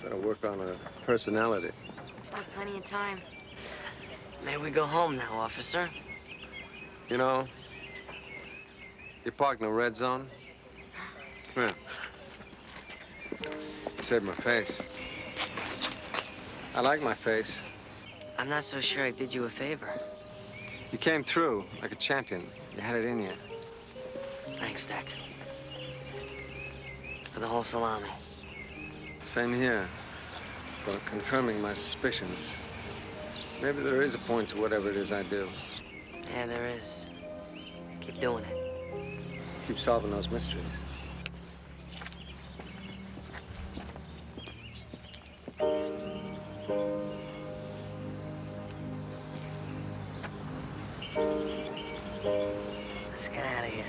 Speaker 17: Better work on her personality.
Speaker 3: Got plenty of time. May we go home now, officer?
Speaker 17: You know, you parked in the red zone. Come here. You saved my face. I like my face.
Speaker 3: I'm not so sure I did you a favor.
Speaker 17: You came through like a champion. You had it in you.
Speaker 3: Thanks, Deck. For the whole salami.
Speaker 17: Same here. For confirming my suspicions. Maybe there is a point to whatever it is I do.
Speaker 3: Yeah, there is. Keep doing it.
Speaker 17: Keep solving those mysteries.
Speaker 3: Let's get out of here.